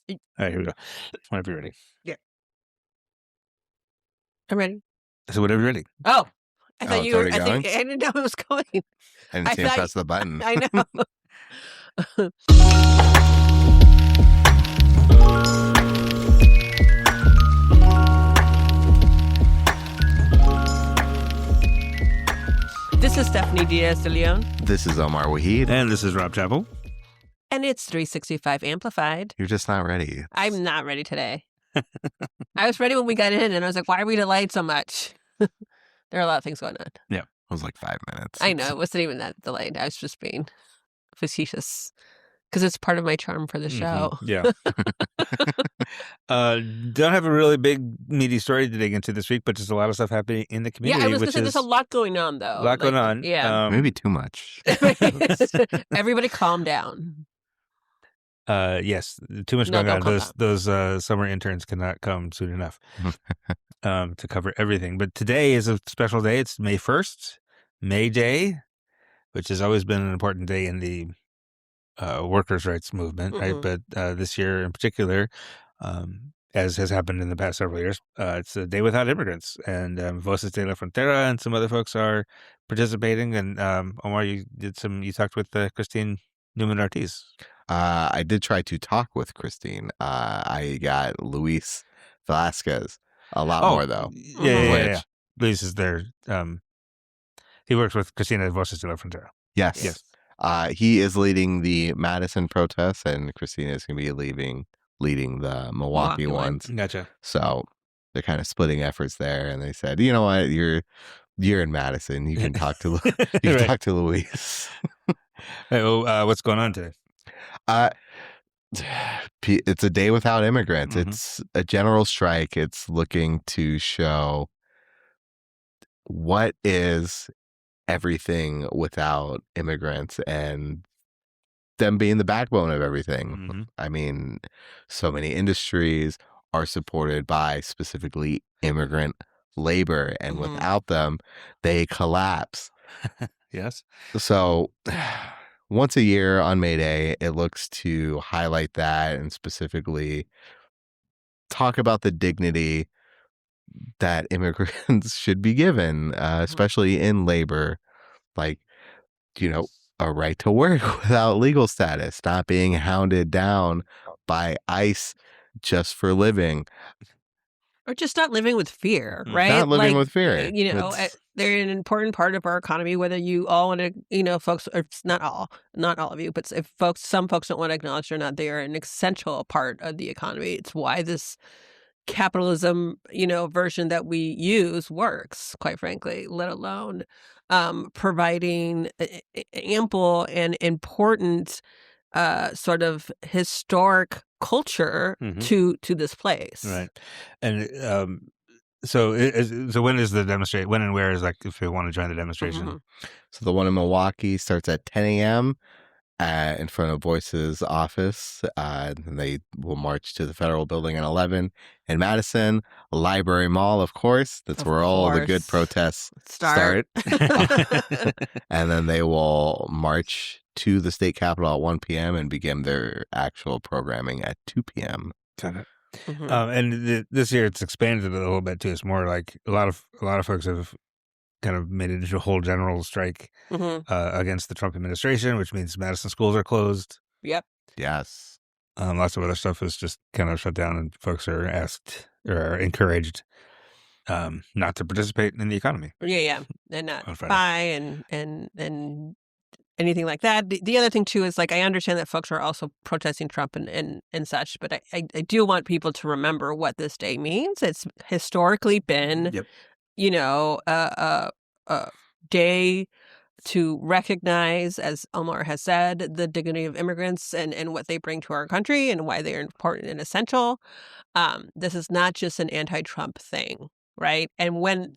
All right, here we go. Whenever you're ready. Yeah. I'm ready. So whenever you're ready. Oh, I thought it's you were. already going? I didn't know it was going. I didn't see him press the button. I know. This is Stephanie Diaz de Leon. This is Omar Waheed. And this is Rob Chappell. And it's 365 Amplified. You're just not ready. I'm not ready today. I was ready when we got in, and I was like, why are we delayed so much? There are a lot of things going on. Yeah. It was like 5 minutes. I know. It wasn't even that delayed. I was just being facetious because it's part of my charm for the show. Yeah. Don't have a really big, meaty story to dig into this week, but just a lot of stuff happening in the community. Yeah, I was going to say there's a lot going on, though. A lot going on. Yeah. Maybe too much. Everybody calm down. Yes, too much going on. Those summer interns cannot come soon enough to cover everything. But today is a special day. It's May 1st, May Day, which has always been an important day in the workers' rights movement, right? But this year in particular, as has happened in the past several years, it's A Day Without Immigrants. And Voces de la Frontera and some other folks are participating. And Omar, you talked with Christine Newman-Ortiz. I did try to talk with Christine. I got Luis Velasquez a lot more, though. Yeah. Luis is there. He works with Christina at Voces de la Frontera. Yes. He is leading the Madison protests, and Christina is going to be leading the Milwaukee ones. Gotcha. So they're kind of splitting efforts there, and they said, you know what, you're in Madison. You can talk to talk to Luis. Hey, well, what's going on today? It's a day without immigrants. It's a general strike. It's looking to show what is everything without immigrants and them being the backbone of everything. I mean, so many industries are supported by specifically immigrant labor, and without them, they collapse. Yes. So once a year on May Day, it looks to highlight that and specifically talk about the dignity that immigrants should be given, especially in labor, like, a right to work without legal status, not being hounded down by ICE just for living. Or just not living with fear, right? Not living with fear. They're an important part of our economy, whether you all want to, folks, or not all of you, but if some folks don't want to acknowledge they're not, they are an essential part of the economy. It's why this capitalism, version that we use works, quite frankly, let alone providing ample and important sort of historic culture to this place. Right. And so when is the demonstration? When and where is, like, if you want to join the demonstration? So the one in Milwaukee starts at 10 a.m. In front of Voces office. And they will march to the Federal Building at 11. In Madison, Library Mall, of course. That's where all the good protests start. And then they will march to the state capitol at 1 p.m. and begin their actual programming at 2 p.m. Got it. And this year it's expanded a little bit too. It's more like a lot of folks have kind of made it into a whole general strike against the Trump administration, which means Madison schools are closed. Yep. Yes. Lots of other stuff is just kind of shut down, and folks are asked or are encouraged not to participate in the economy. Yeah, and not buy and anything like that. The other thing too is, like, I understand that folks are also protesting Trump and such, but I do want people to remember what this day means. It's historically been, a day to recognize, as Omar has said, the dignity of immigrants and what they bring to our country and why they are important and essential. This is not just an anti-Trump thing, right? And when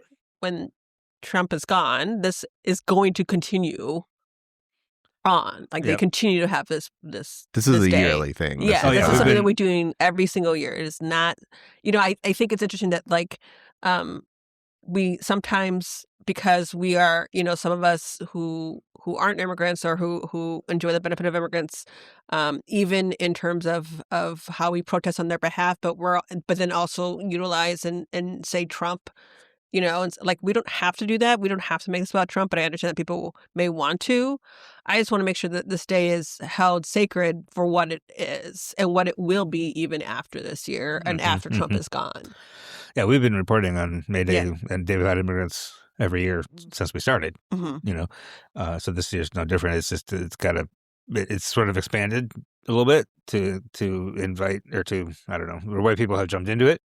Trump is gone, this is going to continue on. Like, they continue to have this is a day. yearly thing. Yeah, this is something that we're doing every single year. It is not, I think it's interesting that, like, we sometimes because we are, some of us who aren't immigrants or who enjoy the benefit of immigrants, even in terms of how we protest on their behalf, but then also utilize and say Trump, and like we don't have to do that. We don't have to make this about Trump, but I understand that people may want to. I just want to make sure that this day is held sacred for what it is and what it will be even after this year and after Trump is gone. Yeah, we've been reporting on May Day and Day Without Immigrants every year since we started. So this year's no different. It's just it's sort of expanded a little bit to invite or to, I don't know, the white people have jumped into it.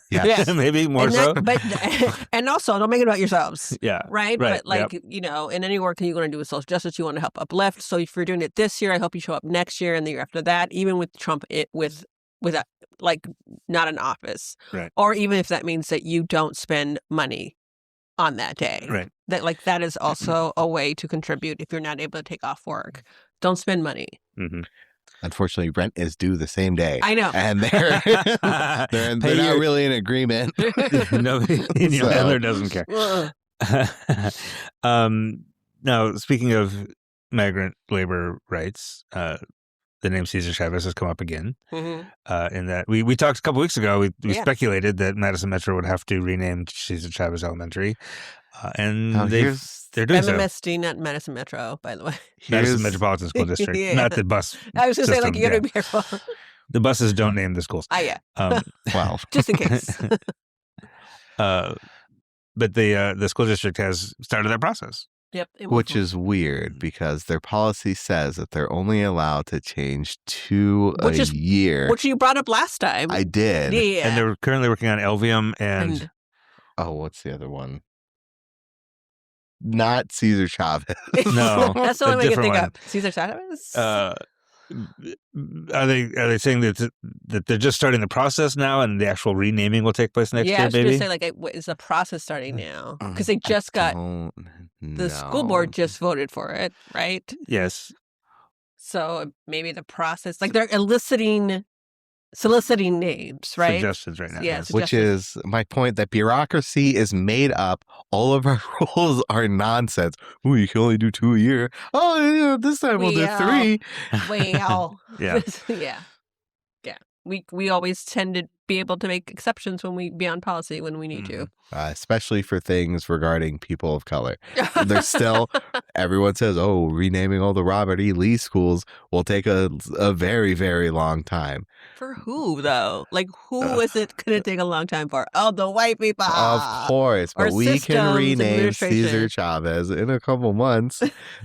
Yes. Maybe more so. But and also don't make it about yourselves. Yeah. Right? But like, in any work that you're going to do with social justice, you want to help uplift. So if you're doing it this year, I hope you show up next year and the year after that, even with Trump with like not in office. Right. Or even if that means that you don't spend money on that day. Right. That is also a way to contribute if you're not able to take off work. Don't spend money. Mm-hmm. Unfortunately, rent is due the same day. I know. And they're not really in agreement. Nobody in your landlord doesn't care. Now, speaking of migrant labor rights, the name Cesar Chavez has come up again. Mm-hmm. In that we talked a couple weeks ago, we speculated that Madison Metro would have to rename Cesar Chavez Elementary. And they're doing MMSD, not Madison Metro, by the way. Madison Metropolitan School District, not the bus. I was going to say, like, you got to be careful. The buses don't name the schools. Yeah. Well, just in case. But the school district has started that process. Yep. Which is weird because their policy says that they're only allowed to change two a year. Which you brought up last time. I did. Yeah. And they're currently working on Elvium and what's the other one? Not Cesar Chavez. No. That's the only way I can think of. Cesar Chavez? Are they saying that they're just starting the process now and the actual renaming will take place next year, maybe? Yeah, I was going to say, is the process starting now? Because they just the school board just voted for it, right? Yes. So maybe the process, like they're soliciting names, right? Suggestions right now. Yeah, yes. Which is my point that bureaucracy is made up. All of our rules are nonsense. Ooh, you can only do 2 a year. Oh, this time we'll do 3. Well, yeah. Yeah. We always tend to be able to make exceptions beyond policy when we need to. Especially for things regarding people of color. There's still, everyone says, renaming all the Robert E. Lee schools will take a very, very long time. For who, though? Like, who is it going to take a long time for? Oh, the white people. Of course. But we can rename Cesar Chavez in a couple months,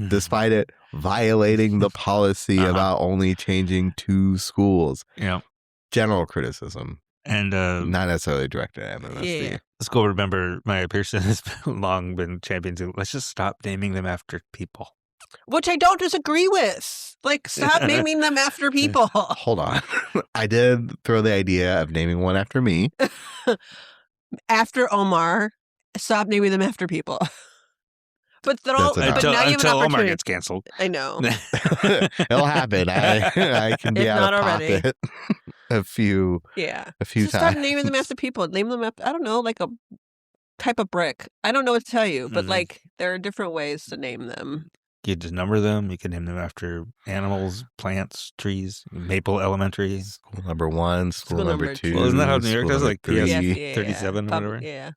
despite it violating the policy about only changing 2 schools. Yeah. General criticism. And not necessarily directed at MMSD. Yeah. The school board member, Maya Pearson, has long been championing, let's just stop naming them after people. Which I don't disagree with. Like, stop naming them after people. Hold on. I did throw the idea of naming one after me. After Omar, stop naming them after people. But now you have until Omar gets canceled. I know. It'll happen. I can be out of pocket a few times. Stop naming them after people. Name them after, I don't know, like a type of brick. I don't know what to tell you, but like there are different ways to name them. You just number them. You can name them after animals, plants, trees. Maple Elementary. School number 1, school number 2. Well, isn't that how New York does? Like PS 37 or whatever? Yeah.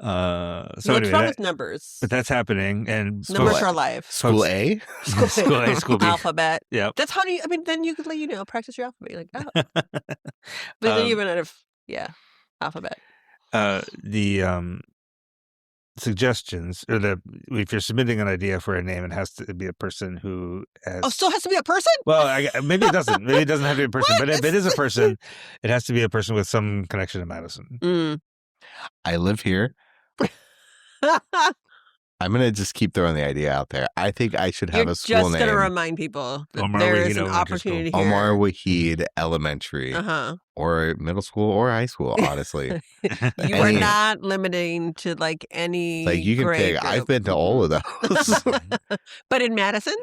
So what's wrong with numbers? But that's happening, and numbers are life. School A, school A, school B, alphabet. Yeah, that's how do you? I mean, then you could practice your alphabet. Like, but then you run out of alphabet. The suggestions, or if you're submitting an idea for a name, it has to be a person who has. Still has to be a person. Well, maybe it doesn't. Maybe it doesn't have to be a person. But if it is a person, it has to be a person with some connection to Madison. I live here. I'm going to just keep throwing the idea out there. I think I should have a school name. You're just going to remind people that there is an opportunity here. Omar Wahid Elementary. Or middle school or high school, honestly. You are not limiting to like any you can pick. I've been to all of those. But in Madison?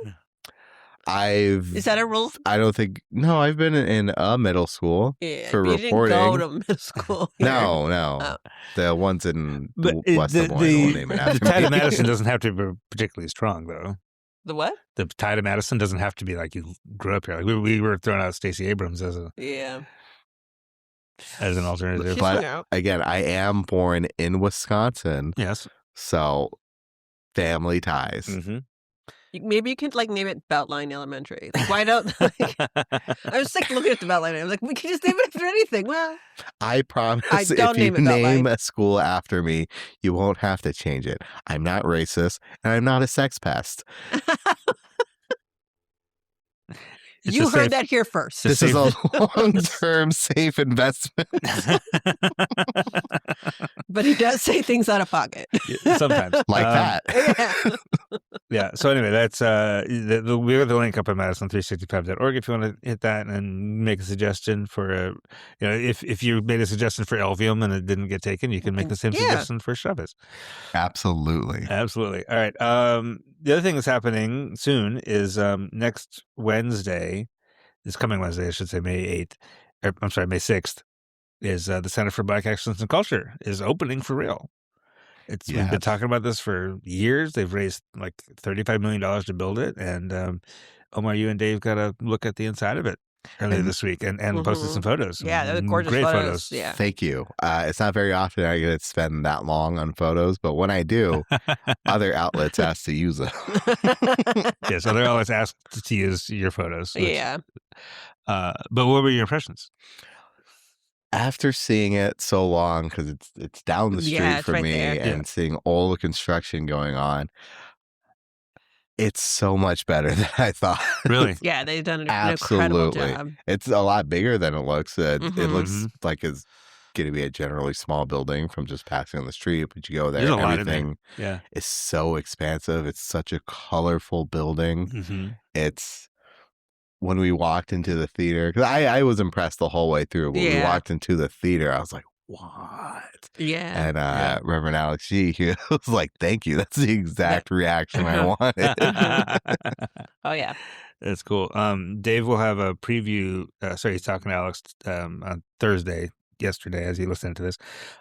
Is that a rule? I don't think. No, I've been in a middle school for you reporting. Didn't go to middle school. Here. No. Oh. The ones in West Des Moines will name it after the tide of Madison doesn't have to be particularly strong, though. The what? The tide of Madison doesn't have to be like you grew up here. Like we were throwing out Stacey Abrams as an alternative. But again, I am born in Wisconsin. Yes. So family ties. Mm-hmm. Maybe you can name it Beltline Elementary. Why don't? I was sick looking at the Beltline. I was like, we can just name it after anything. Well, I promise, if you name a school after me, you won't have to change it. I'm not racist, and I'm not a sex pest. You heard that here first. This is a long-term safe investment. But he does say things out of pocket. Sometimes. Like that. Yeah. So anyway, that's we have the link up at Madison365.org if you want to hit that and make a suggestion for if you made a suggestion for Elvium and it didn't get taken, you can make the same suggestion for Chavez. Absolutely. All right. The other thing that's happening soon is next Wednesday, this coming Wednesday, I should say May 6th, is the Center for Black Excellence in Culture is opening for real. We've been talking about this for years. They've raised like $35 million to build it. And Omar, you and Dave got to look at the inside of it earlier this week and posted some photos. Yeah, they're gorgeous great photos. Yeah. Thank you. It's not very often I get to spend that long on photos, but when I do, other outlets ask to use them. Yes, other outlets ask to use your photos. Yeah. But what were your impressions? After seeing it so long, because it's down the street for me, and seeing all the construction going on, it's so much better than I thought. Really? Yeah, they've done an incredible job. It's a lot bigger than it looks. It looks like it's going to be a generally small building from just passing on the street, but you go there, everything is so expansive. It's such a colorful building. It's when we walked into the theater, because I was impressed the whole way through. When we walked into the theater, I was like, what? Yeah. And Reverend Alex G, he was like, thank you. That's the exact reaction I wanted. Oh, yeah. That's cool. Dave will have a preview. He's talking to Alex on yesterday, as he listened to this.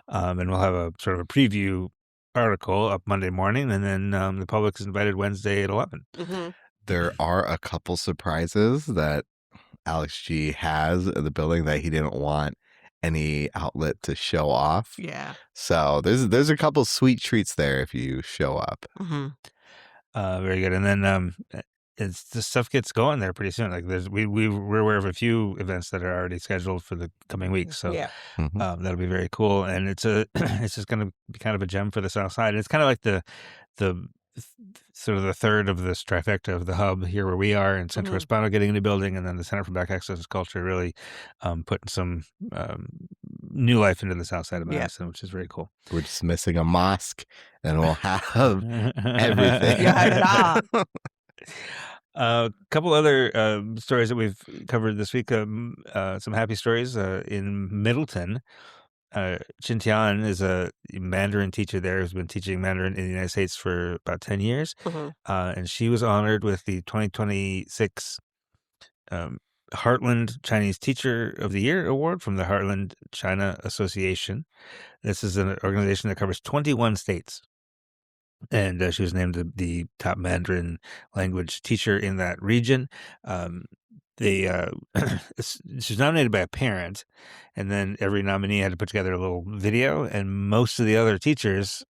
And we'll have a sort of a preview article up Monday morning. And then the public is invited Wednesday at 11. Mm-hmm. There are a couple surprises that Alex G has in the building that he didn't want any outlet to show off. Yeah. So there's a couple sweet treats there if you show up. Mm-hmm. Very good. And then the stuff gets going there pretty soon. Like we're aware of a few events that are already scheduled for the coming weeks. So that'll be very cool. And it's just going to be kind of a gem for the South Side. It's kind of like the sort of the third of this trifecta of the hub here where we are, and Centro Hispano getting a new building, and then the Center for Black Excellence Culture really putting some new life into the South Side of Madison, which is very cool. We're just missing a mosque, and we'll have everything. You have it all. A couple other stories that we've covered this week. Some happy stories in Middleton. Chin Tian is a Mandarin teacher there who's been teaching Mandarin in the United States for about 10 years. And she was honored with the 2026 Heartland Chinese Teacher of the Year Award from the Heartland China Association. This is an organization that covers 21 states. And she was named the top Mandarin language teacher in that region. She was nominated by a parent, and then every nominee had to put together a little video, and most of the other teachers,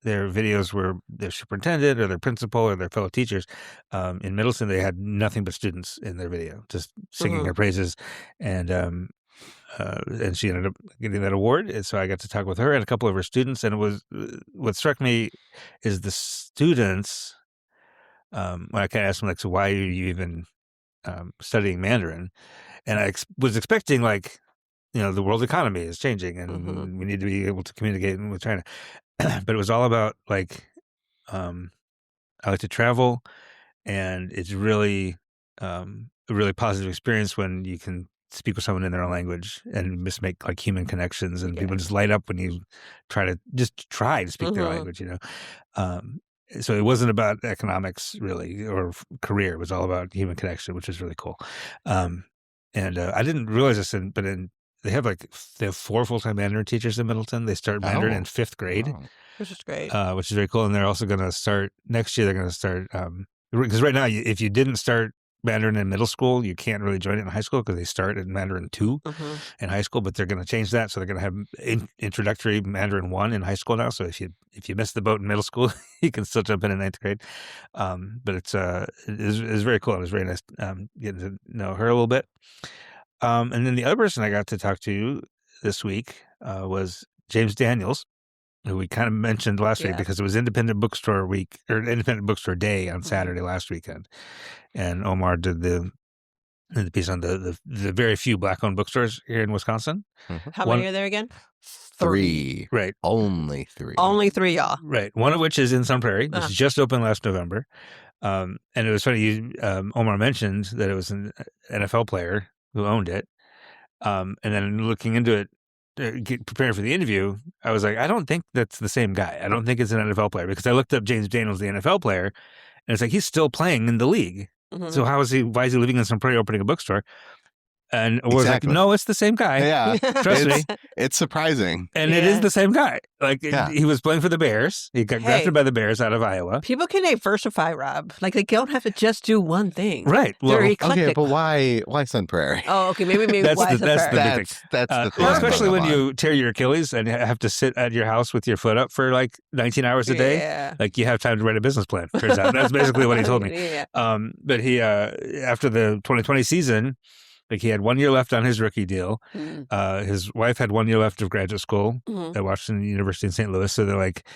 their videos were their superintendent or their principal or their fellow teachers. In Middleton, they had nothing but students in their video, just singing her praises, and she ended up getting that award. And so I got to talk with her and a couple of her students, and what struck me is the students, when I kind of asked them, like, so why are you even studying Mandarin? And I was expecting, like, the world economy is changing and we need to be able to communicate with China. But it was all about, like, I like to travel, and it's really a really positive experience when you can speak with someone in their own language and just make, like, human connections, and people just light up when you try to speak their language, So it wasn't about economics really or career. It was all about human connection, which is really cool. And I didn't realize this, they have 4 full-time Mandarin teachers in Middleton. They start Mandarin in 5th grade, which is great. Which is very cool. And they're also going to start next year. They're going to start because right now, if you didn't start Mandarin in middle school, you can't really join it in high school because they start in Mandarin 2 in high school. But they're going to change that, so they're going to have introductory Mandarin 1 in high school now. So if you missed the boat in middle school, you can still jump in 9th grade. But it's very cool. It was very nice getting to know her a little bit. And then the other person I got to talk to this week was James Daniels, who we kind of mentioned last week because it was Independent Bookstore Week or Independent Bookstore Day on Saturday last weekend, and Omar did the piece on the very few Black-owned bookstores here in Wisconsin. How many are there again? 3. Right. Only 3. Only 3, y'all. Right. One of which is in Sun Prairie, which just opened last November. And it was funny, Omar mentioned that it was an NFL player who owned it. And then looking into it, preparing for the interview, I was like, I don't think that's the same guy. I don't think it's an NFL player, because I looked up James Daniels, the NFL player, and it's like he's still playing in the league. So why is he living in Sun Prairie opening a bookstore? And I was like, no, it's the same guy. Yeah. Trust me. It's surprising. And it is the same guy. He was playing for the Bears. He got drafted by the Bears out of Iowa. People can diversify, Rob. They don't have to just do one thing. Right. Well, they're eclectic. Okay, but why Sun Prairie? Oh, okay. Maybe that's why the big thing. That's the thing. Well, especially when you tear your Achilles and have to sit at your house with your foot up for 19 hours a day. Yeah. You have time to write a business plan. Turns out that's basically what he told me. Yeah. But he after the 2020 season, he had 1 year left on his rookie deal. His wife had 1 year left of graduate school at Washington University in St. Louis. So they're like,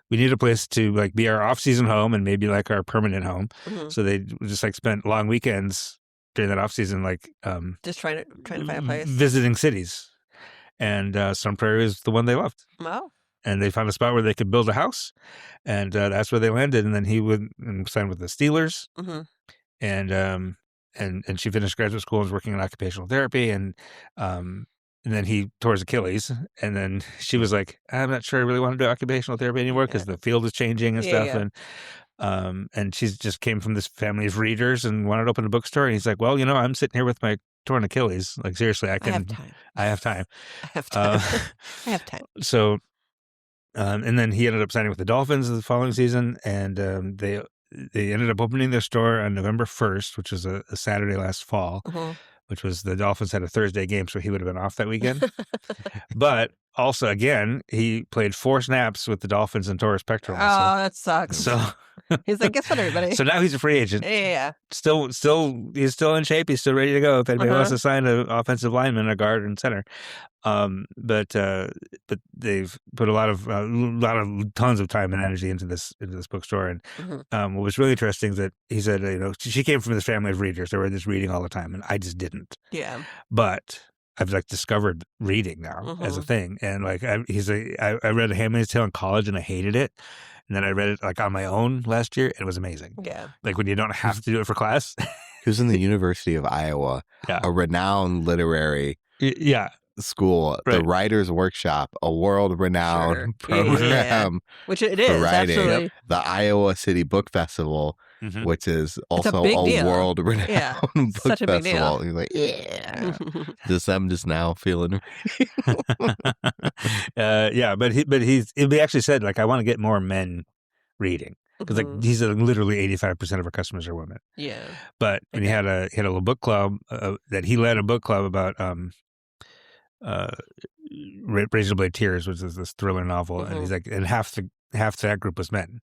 we need a place to be our off-season home and maybe our permanent home. So they just spent long weekends during that off-season, just trying to find a place, visiting cities. And Sun Prairie is the one they loved. Wow. And they found a spot where they could build a house, and that's where they landed. And then he would sign with the Steelers, and she finished graduate school and was working in occupational therapy, and then he tore his Achilles, and then she was like, I'm not sure I really want to do occupational therapy anymore because the field is changing and stuff. And she just came from this family of readers and wanted to open a bookstore. And he's like, well, I'm sitting here with my torn Achilles. Seriously, I have time. I have time. I have time. So, and then he ended up signing with the Dolphins the following season, and they ended up opening their store on November 1st, which was a Saturday last fall, which was the Dolphins had a Thursday game, so he would have been off that weekend. But also, again, he played 4 snaps with the Dolphins and tore his pectoral muscle. Oh, that sucks. So he's like, guess what, everybody? So now he's a free agent. Yeah. Still, he's still in shape. He's still ready to go if anybody wants to sign an offensive lineman, a guard, and center. But they've put a lot of tons of time and energy into this bookstore. And what was really interesting is that he said, she came from this family of readers. They were just reading all the time, and I just didn't. Yeah. But I've discovered reading now as a thing, and I read A Handmaid's Tale in college, and I hated it. And then I read it on my own last year, and it was amazing. Yeah. When you don't have to do it for class. He was in the University of Iowa, a renowned literary school, right. The Writers' Workshop, a world-renowned program. Which it is, writing. absolutely. The Iowa City Book Festival, which is also a world-renowned book Such a big festival. deal. He's like, yeah. I'm just now feeling. But he actually said, I want to get more men reading. Because he's literally 85% of our customers are women. Yeah. But when he had a little book club that he led a book club about Razor Blade Tears, which is this thriller novel, and he's like, and half that group was men.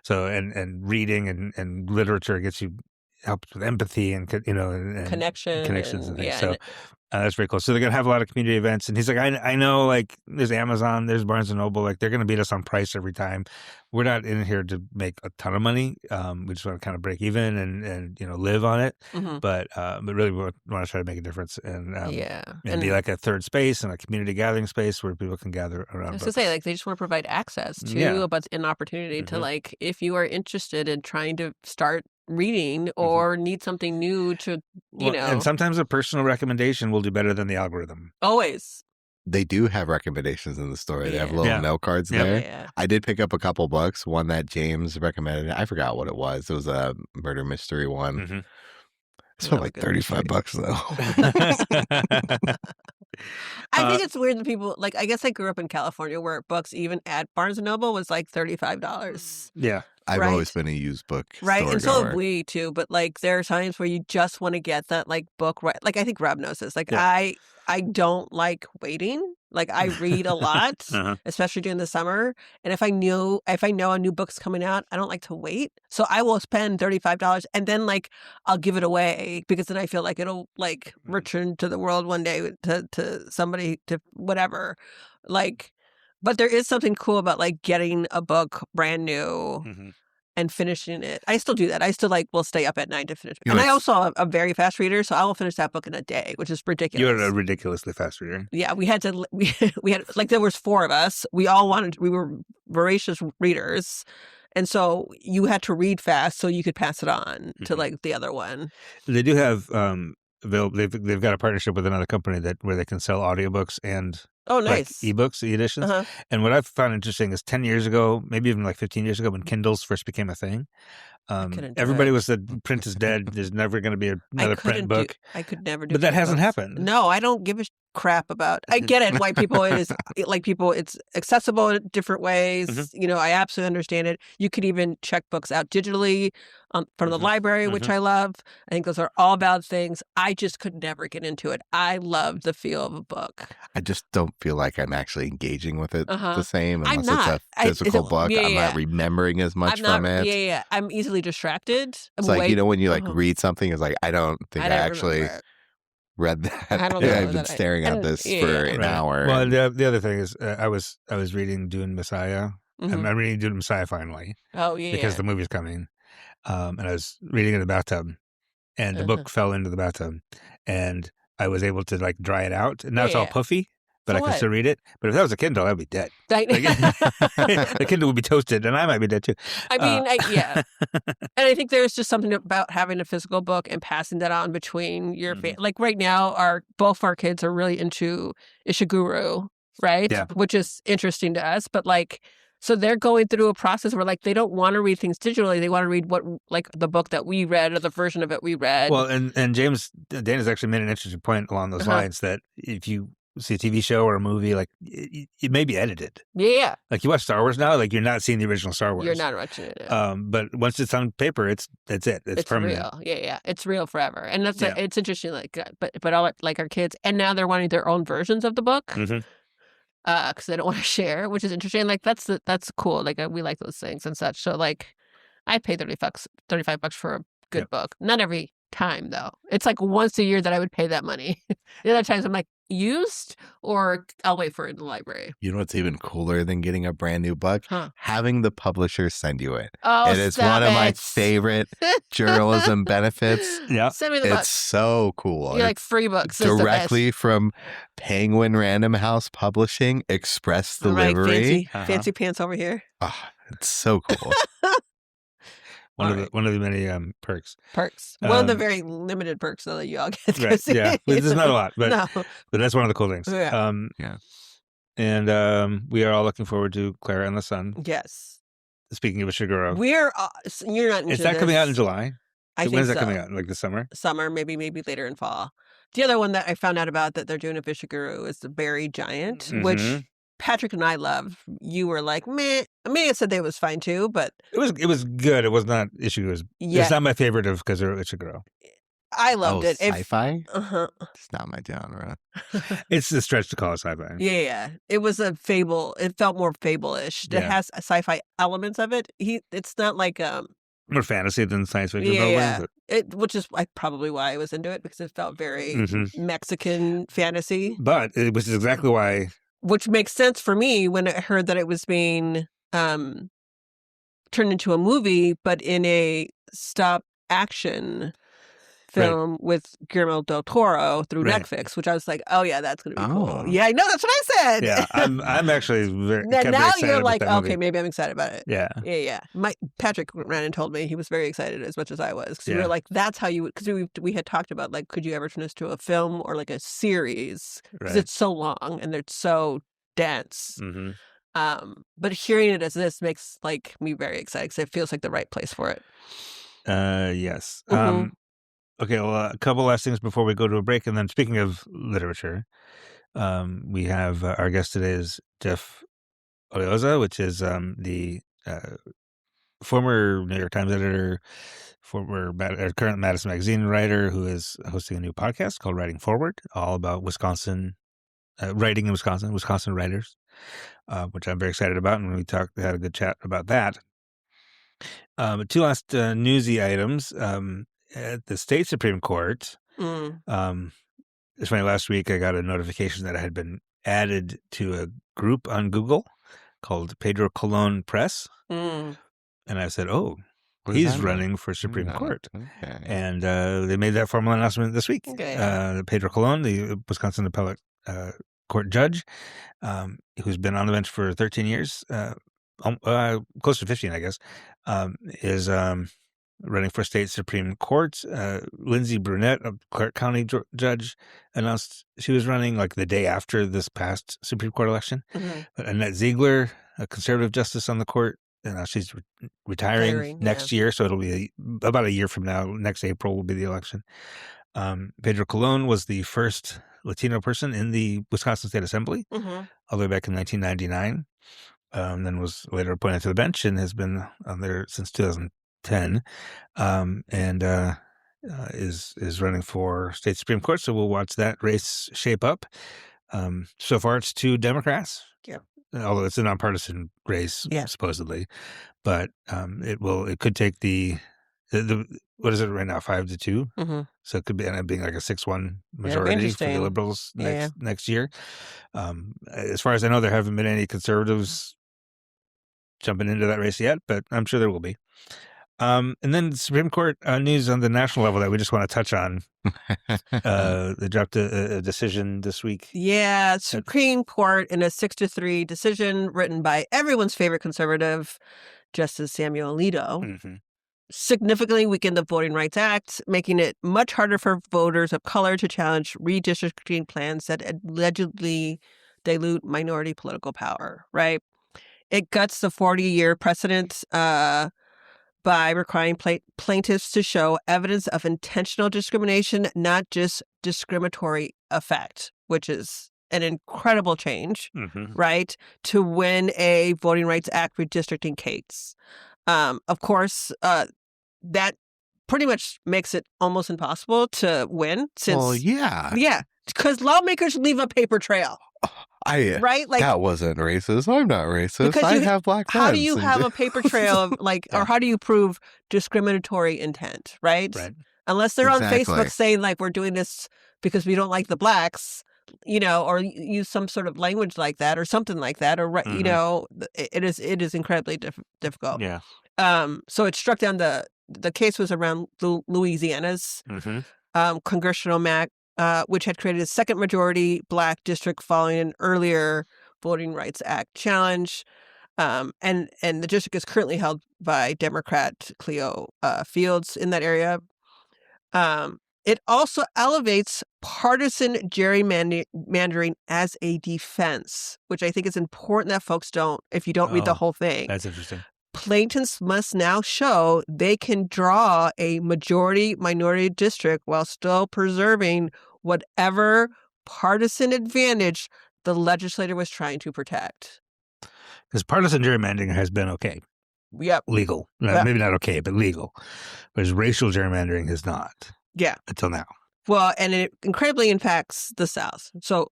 So and reading and literature helps with empathy and and connections and things. Yeah, so that's very cool. So they're gonna have a lot of community events, and he's like, I know, there's Amazon, there's Barnes and Noble, they're gonna beat us on price every time. We're not in here to make a ton of money. We just want to kind of break even and live on it. But really, we want to try to make a difference and be like a third space and a community gathering space where people can gather around. I was gonna say, they just want to provide access to an opportunity to if you are interested in trying to start reading or need something new to and sometimes a personal recommendation will do better than the algorithm. Always. they do have recommendations in the store. They have Yeah. little note cards there. Yeah. I did pick up a couple books. One that James recommended. I forgot what it was. It was a murder mystery one. Mm-hmm. It's for like $35 though. I think it's weird that people, like, I guess I grew up in California where books even at Barnes & Noble was like $35. Yeah. I've always been a used book right, store and so goer. have we too. But like, there are times where you just want to get that like book, right? Like, I think Rob knows this. Like, I don't like waiting. Like, I read a lot, especially during the summer. And if I know a new book's coming out, I don't like to wait. So I will spend $35 and then like I'll give it away because then I feel like it'll like return to the world one day to somebody, to whatever. Like, but there is something cool about like getting a book brand new and finishing it. I still do that. I still like will stay up at night to finish it. And I also am a very fast reader, so I will finish that book in a day, which is ridiculous. You're a ridiculously fast reader. Yeah, we had like there was 4 of us. We were voracious readers. And so you had to read fast so you could pass it on to like the other one. They do have they've got a partnership with another company where they can sell audiobooks and nice. like ebooks, e-editions. And what I've found interesting is 10 years ago, maybe even like 15 years ago, when Kindles first became a thing, everybody was said print is dead. There's never going to be another print book. I could never do. But that hasn't happened. No, I don't give a crap about. I get it. Why people it's accessible in different ways. You know, I absolutely understand it. You could even check books out digitally from the library, which I love. I think those are all bad things. I just could never get into it. I love the feel of a book. I just don't feel like I'm actually engaging with it the same unless it's a physical book. I'm not remembering as much from it. Yeah. I'm easily distracted. It's like, you know, when you like read something, it's like, I don't think I actually read that. I've been staring at this for an hour. Well, the other thing is I was reading Dune Messiah. I'm reading Dune Messiah finally. Oh, yeah. Because the movie's coming. And I was reading in the bathtub and the book fell into the bathtub and I was able to like dry it out. And now it's all puffy, but I can still read it. But if that was a Kindle, I'd be dead. The Kindle would be toasted and I might be dead too. I mean, yeah. And I think there's just something about having a physical book and passing that on between your like right now, both our kids are really into Ishiguro, right? Yeah. Which is interesting to us. But like, so they're going through a process where like they don't want to read things digitally. They want to read what like the book that we read or the version of it we read. Well, and Dana's actually made an interesting point along those lines that if you see a TV show or a movie, like it may be edited. Yeah. Like you watch Star Wars now, like you're not seeing the original Star Wars. You're not watching it. Yeah. But once it's on paper, that's it. It's permanent. Real. Yeah. It's real forever. And that's it's interesting. Like, but all like our kids, and now they're wanting their own versions of the book. Because they don't want to share, which is interesting. Like that's cool. Like we like those things and such. So like, I pay $35 for a good book. Not every time though. It's like once a year that I would pay that money. The other times I'm like, used, or I'll wait for it in the library. You know what's even cooler than getting a brand new book? Having the publisher send you it. Oh, it is one of my favorite journalism benefits. Yeah, send me the book. It's so cool. You're like free books directly from Penguin Random House Publishing, express delivery. Right, fancy pants over here. Oh, it's so cool. One of the many perks. One of the very limited perks though that you all get. Right, yeah, there's not a lot, but that's one of the cool things. Yeah. And we are all looking forward to Clara and the Sun. Yes. Speaking of Ishiguro, you're not into Is that coming out in July? I think when is that coming out? Like the summer? Summer, maybe later in fall. The other one that I found out about that they're doing of Ishiguro is the Berry Giant, which Patrick and I love. You were like, meh. I mean, I said they was fine too, but it was good. It was not Ishiguro. It's not my favorite of Kazuo Ishiguro. I loved it. Sci-fi? It's not my genre. It's a stretch to call it sci-fi. Yeah. It was a fable. It felt more fable-ish. It has sci-fi elements of it. It's not like more fantasy than science fiction. Yeah. Which is probably why I was into it, because it felt very Mexican fantasy. But it was exactly why. Which makes sense for me when I heard that it was being turned into a movie, but in a stop action. film with Guillermo del Toro through Netflix, which I was like, oh yeah, that's going to be cool. Yeah, I know, that's what I said. Yeah, I'm actually very now excited you're like, about that okay, maybe I'm excited about it. Yeah. Patrick ran and told me he was very excited as much as I was. Because we were like, that's how you would, because we had talked about like, could you ever turn this to a film or like a series? Because it's so long and it's so dense. But hearing it as this makes like me very excited because it feels like the right place for it. Yes. Okay, well, a couple last things before we go to a break. And then speaking of literature, we have our guest today is Jeff Oloizia, which is the former New York Times editor, current Madison magazine writer, who is hosting a new podcast called Writing Forward, all about Wisconsin, writing in Wisconsin writers, which I'm very excited about. And we had a good chat about that. But two last newsy items. At the state Supreme Court, it's funny, last week I got a notification that I had been added to a group on Google called Pedro Colon Press. And I said, he's running for Supreme Court. Okay. And they made that formal announcement this week. Okay. Pedro Colon, the Wisconsin Appellate Court judge, who's been on the bench for 13 years, close to 15, I guess, is running for state Supreme Court. Lindsay Brunette, a Clark County judge, announced she was running like the day after this past Supreme Court election. But Annette Ziegler, a conservative justice on the court, and she's retiring next year, so it'll be about a year from now. Next April will be the election. Pedro Colon was the first Latino person in the Wisconsin State Assembly, all the way back in 1999. Then was later appointed to the bench and has been on there since 2010, and is running for state Supreme Court. So we'll watch that race shape up. So far, it's 2 Democrats. Yeah. Although it's a nonpartisan race, supposedly, but it could take the what is it right now, 5-2? So it could end up being like a 6-1 majority for the Liberals next year. As far as I know, there haven't been any conservatives jumping into that race yet, but I'm sure there will be. And then Supreme Court news on the national level that we just want to touch on. They dropped a decision this week. Yeah, Supreme Court in a 6-3 decision written by everyone's favorite conservative, Justice Samuel Alito, significantly weakened the Voting Rights Act, making it much harder for voters of color to challenge redistricting plans that allegedly dilute minority political power, right? It guts the 40-year precedent by requiring plaintiffs to show evidence of intentional discrimination, not just discriminatory effect, which is an incredible change, right, to win a Voting Rights Act redistricting case. Of course, that pretty much makes it almost impossible to win since... Yeah, because lawmakers leave a paper trail. Right? Like, that wasn't racist. I'm not racist. I have black friends. How do you have a paper trail of or how do you prove discriminatory intent, right? Unless they're on Facebook saying like, we're doing this because we don't like the blacks, or use some sort of language like that or something like that, or, it is incredibly difficult. Yeah. So it struck down the case was around Louisiana's congressional map, which had created a second majority black district following an earlier Voting Rights Act challenge. And the district is currently held by Democrat Cleo Fields in that area. It also elevates partisan gerrymandering as a defense, which I think is important that folks don't, if you don't read the whole thing. That's interesting. Plaintiffs must now show they can draw a majority-minority district while still preserving whatever partisan advantage the legislator was trying to protect. Because partisan gerrymandering has been okay. Yep. Legal. Maybe not okay, but legal. Whereas racial gerrymandering is not. Yeah. Until now. Well, and it incredibly impacts the South. So,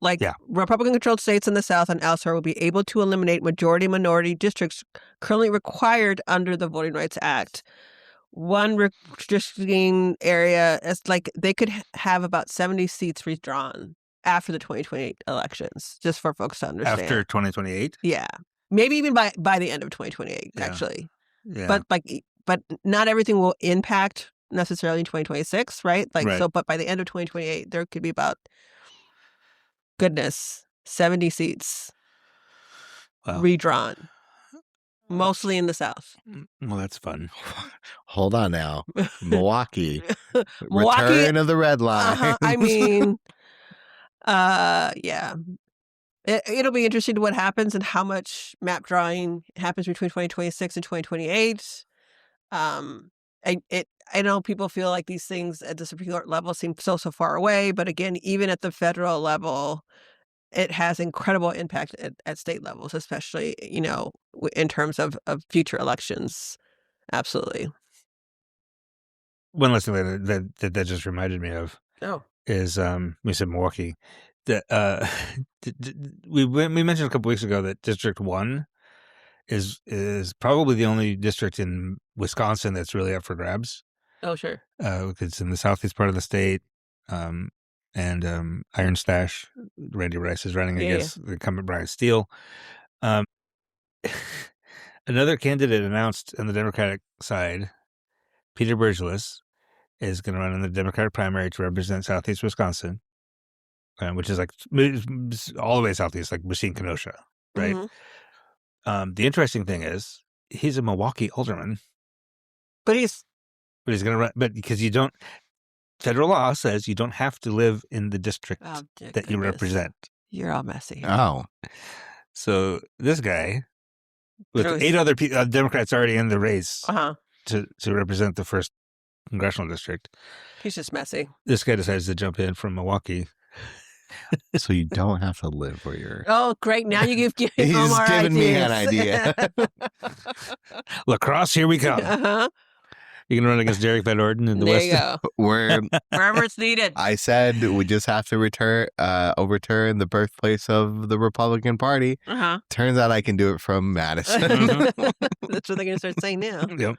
Republican-controlled states in the South and elsewhere will be able to eliminate majority-minority districts currently required under the Voting Rights Act. One redistricting area, it's like they could have about 70 seats withdrawn after the 2028 elections, just for folks to understand. After 2028? Yeah. Maybe even by the end of 2028, actually. Yeah. But not everything will impact necessarily in 2026, right? Like, Right. so, but by the end of 2028, there could be about, goodness, 70 seats redrawn, mostly in the South. Well, that's fun. Hold on now. Milwaukee. Milwaukee, Return of the red line. I mean, yeah. It'll be interesting to what happens and how much map drawing happens between 2026 and 2028. I know people feel like these things at the Supreme Court level seem so far away, but again, even at the federal level, it has incredible impact at state levels, especially, in terms of future elections. Absolutely. One last thing that just reminded me of is we said Milwaukee. That we mentioned a couple weeks ago that District 1 is probably the only district in Wisconsin that's really up for grabs. Oh, sure. It's in the southeast part of the state, and Iron Stash, Randy Rice is running against the incumbent Brian Steele. Another candidate announced on the Democratic side, Peter Burgeless, is going to run in the Democratic primary to represent southeast Wisconsin, which is like all the way southeast, like Racine, Kenosha, right? Mm-hmm. The interesting thing is he's a Milwaukee alderman, but he's going to run. But because federal law says you don't have to live in the district that you represent. You're all messy. Oh, so this guy with 8 other Democrats already in the race to represent the first congressional district. He's just messy. This guy decides to jump in from Milwaukee. So you don't have to live where you're. Oh, great! Now you give He's giving me an idea. La Crosse, here we come. You can run against Derek Van Orden in the West. There you go. Wherever it's needed. I said we just have to overturn the birthplace of the Republican Party. Turns out I can do it from Madison. That's what they're going to start saying now. Yep.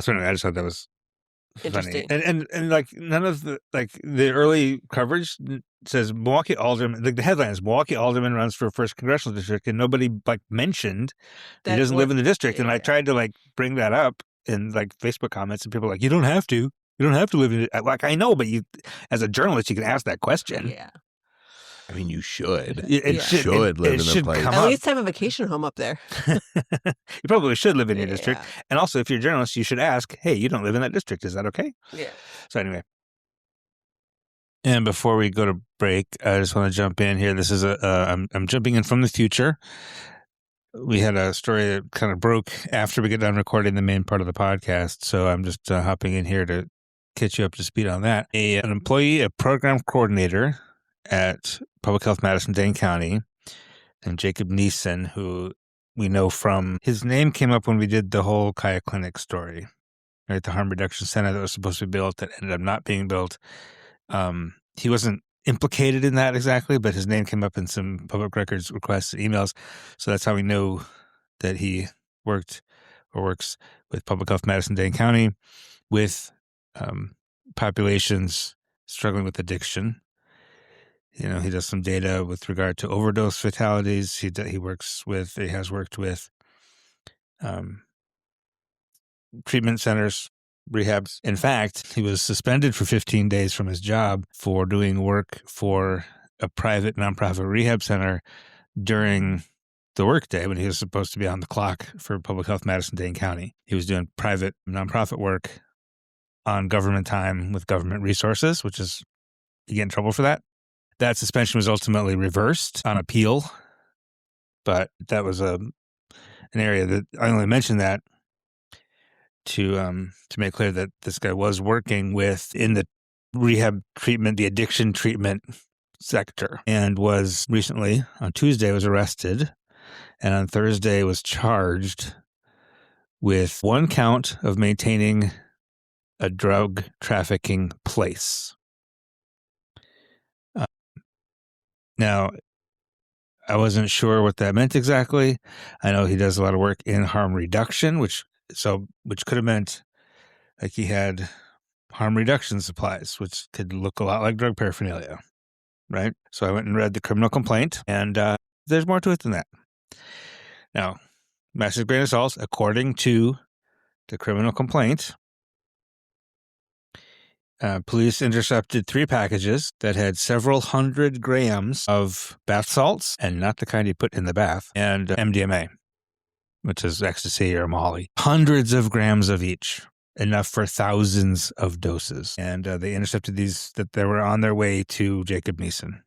So anyway, I just thought that was interesting. Funny. And like none of the early coverage says Milwaukee alderman. Like the headline is Milwaukee alderman runs for first congressional district, and nobody mentioned that he doesn't live in the district. And I tried to bring that up in Facebook comments, and people were like, you don't have to live in it. Like, I know, but you, as a journalist, you can ask that question. Yeah. I mean, you should. It should live in the place. At least have a vacation home up there. You probably should live in your district. And also, if you're a journalist, you should ask, hey, you don't live in that district. Is that okay? Yeah. So anyway. And before we go to break, I just want to jump in here. This is I'm jumping in from the future. We had a story that kind of broke after we get done recording the main part of the podcast. So I'm just hopping in here to catch you up to speed on that. An employee, a program coordinator at Public Health Madison, Dane County, and Jacob Neeson, who we know from, his name came up when we did the whole Kaya Clinic story, right? The harm reduction center that was supposed to be built that ended up not being built. He wasn't implicated in that exactly, but his name came up in some public records requests and emails. So that's how we know that he works with Public Health Madison, Dane County with populations struggling with addiction. He does some data with regard to overdose fatalities. He has worked with treatment centers, rehabs. In fact, he was suspended for 15 days from his job for doing work for a private nonprofit rehab center during the workday when he was supposed to be on the clock for Public Health Madison, Dane County. He was doing private nonprofit work on government time with government resources, which is, you get in trouble for that. That suspension was ultimately reversed on appeal, but that was an area that I only mentioned that to make clear that this guy was working in the rehab treatment, the addiction treatment sector, and was recently, on Tuesday, was arrested, and on Thursday was charged with 1 count of maintaining a drug trafficking place. Now, I wasn't sure what that meant exactly. I know he does a lot of work in harm reduction, which could have meant like he had harm reduction supplies, which could look a lot like drug paraphernalia, right? So I went and read the criminal complaint, and there's more to it than that. Now, massive grain of salt, according to the criminal complaint, Police intercepted 3 packages that had several hundred grams of bath salts, and not the kind you put in the bath, and MDMA, which is ecstasy or Molly. Hundreds of grams of each, enough for thousands of doses. And they intercepted these, that they were on their way to Jacob Neeson.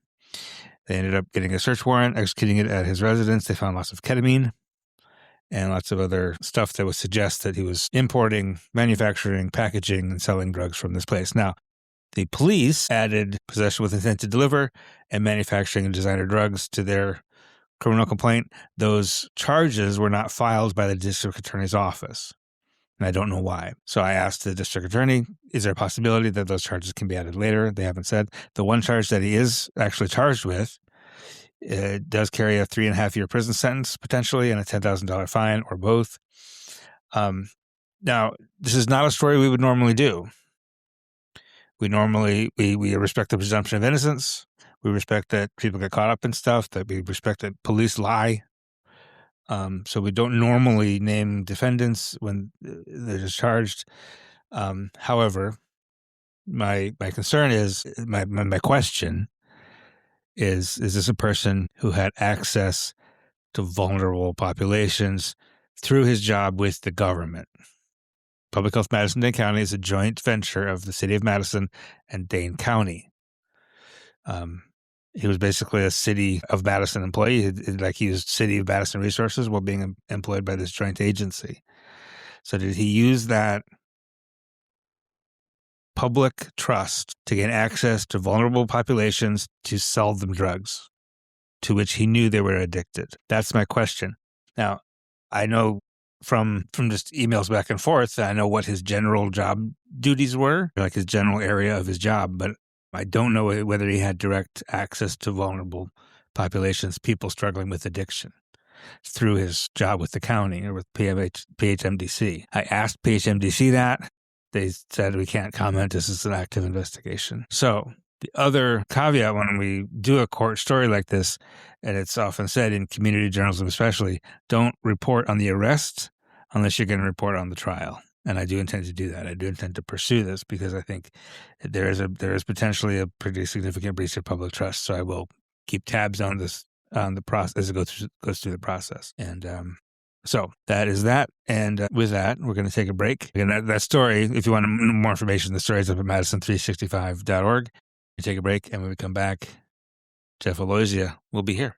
They ended up getting a search warrant, executing it at his residence. They found lots of ketamine and lots of other stuff that would suggest that he was importing, manufacturing, packaging, and selling drugs from this place. Now, the police added possession with intent to deliver and manufacturing and designer drugs to their criminal complaint. Those charges were not filed by the district attorney's office, and I don't know why. So I asked the district attorney, is there a possibility that those charges can be added later? They haven't said. The one charge that he is actually charged with does carry a 3.5-year prison sentence, potentially, and a $10,000 fine, or both. Now, this is not a story we would normally do. We normally, we respect the presumption of innocence. We respect that people get caught up in stuff, that we respect that police lie. So we don't normally name defendants when they're discharged. However, my concern is, my question is this a person who had access to vulnerable populations through his job with the government? Public Health Madison-Dane County is a joint venture of the city of Madison and Dane County. He was basically a city of Madison employee, like he used city of Madison resources while being employed by this joint agency. So did he use that public trust to gain access to vulnerable populations to sell them drugs to which he knew they were addicted? That's my question. Now, I know from just emails back and forth, I know what his general job duties were, like his general area of his job, but I don't know whether he had direct access to vulnerable populations, people struggling with addiction, through his job with the county or with PHMDC. I asked PHMDC that. They said, we can't comment. This is an active investigation. So the other caveat when we do a court story like this, and it's often said in community journalism especially, don't report on the arrest unless you're going to report on the trial. And I do intend to do that. I do intend to pursue this because I think there is potentially a pretty significant breach of public trust. So I will keep tabs on this, on the process as it goes through the process. And so that is that. And with that, we're going to take a break. And that story, if you want more information, the story is up at madison365.org. We take a break, and when we come back, Jeff Oloizia will be here.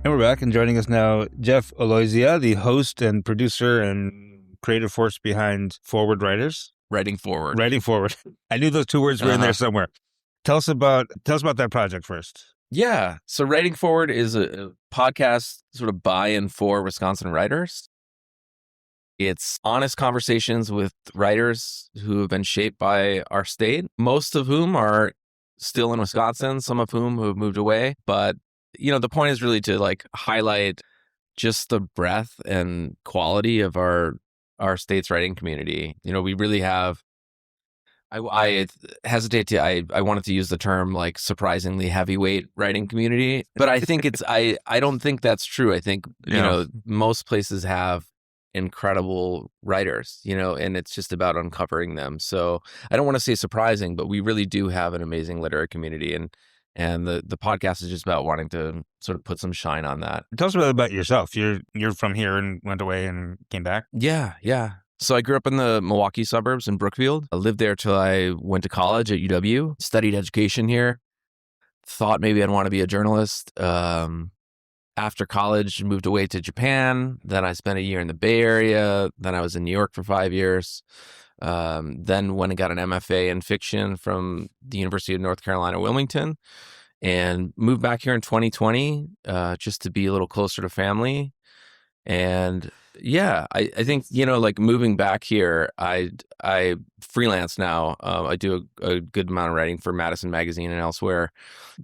And we're back, and joining us now, Jeff Oloizia, the host and producer and creative force behind Forward Writers. Writing Forward. I knew those 2 words were in there somewhere. Tell us about that project first. Yeah. So Writing Forward is a podcast sort of by and for Wisconsin writers. It's honest conversations with writers who have been shaped by our state, most of whom are still in Wisconsin, some of whom have moved away. But, the point is really to highlight just the breadth and quality of our state's writing community. We really have, I hesitate to, I wanted to use the term surprisingly heavyweight writing community, but I think I don't think that's true. I think, most places have incredible writers, and it's just about uncovering them. So I don't want to say surprising, but we really do have an amazing literary community, and the podcast is just about wanting to sort of put some shine on that. Tell us a little about yourself. You're from here and went away and came back? Yeah. So I grew up in the Milwaukee suburbs in Brookfield. I lived there till I went to college at UW, studied education here, thought maybe I'd want to be a journalist. After college, moved away to Japan. Then I spent a year in the Bay Area. Then I was in New York for 5 years. Then went and got an MFA in fiction from the University of North Carolina, Wilmington, and moved back here in 2020 just to be a little closer to family. And yeah, I think, moving back here, I freelance now. I do a good amount of writing for Madison Magazine and elsewhere,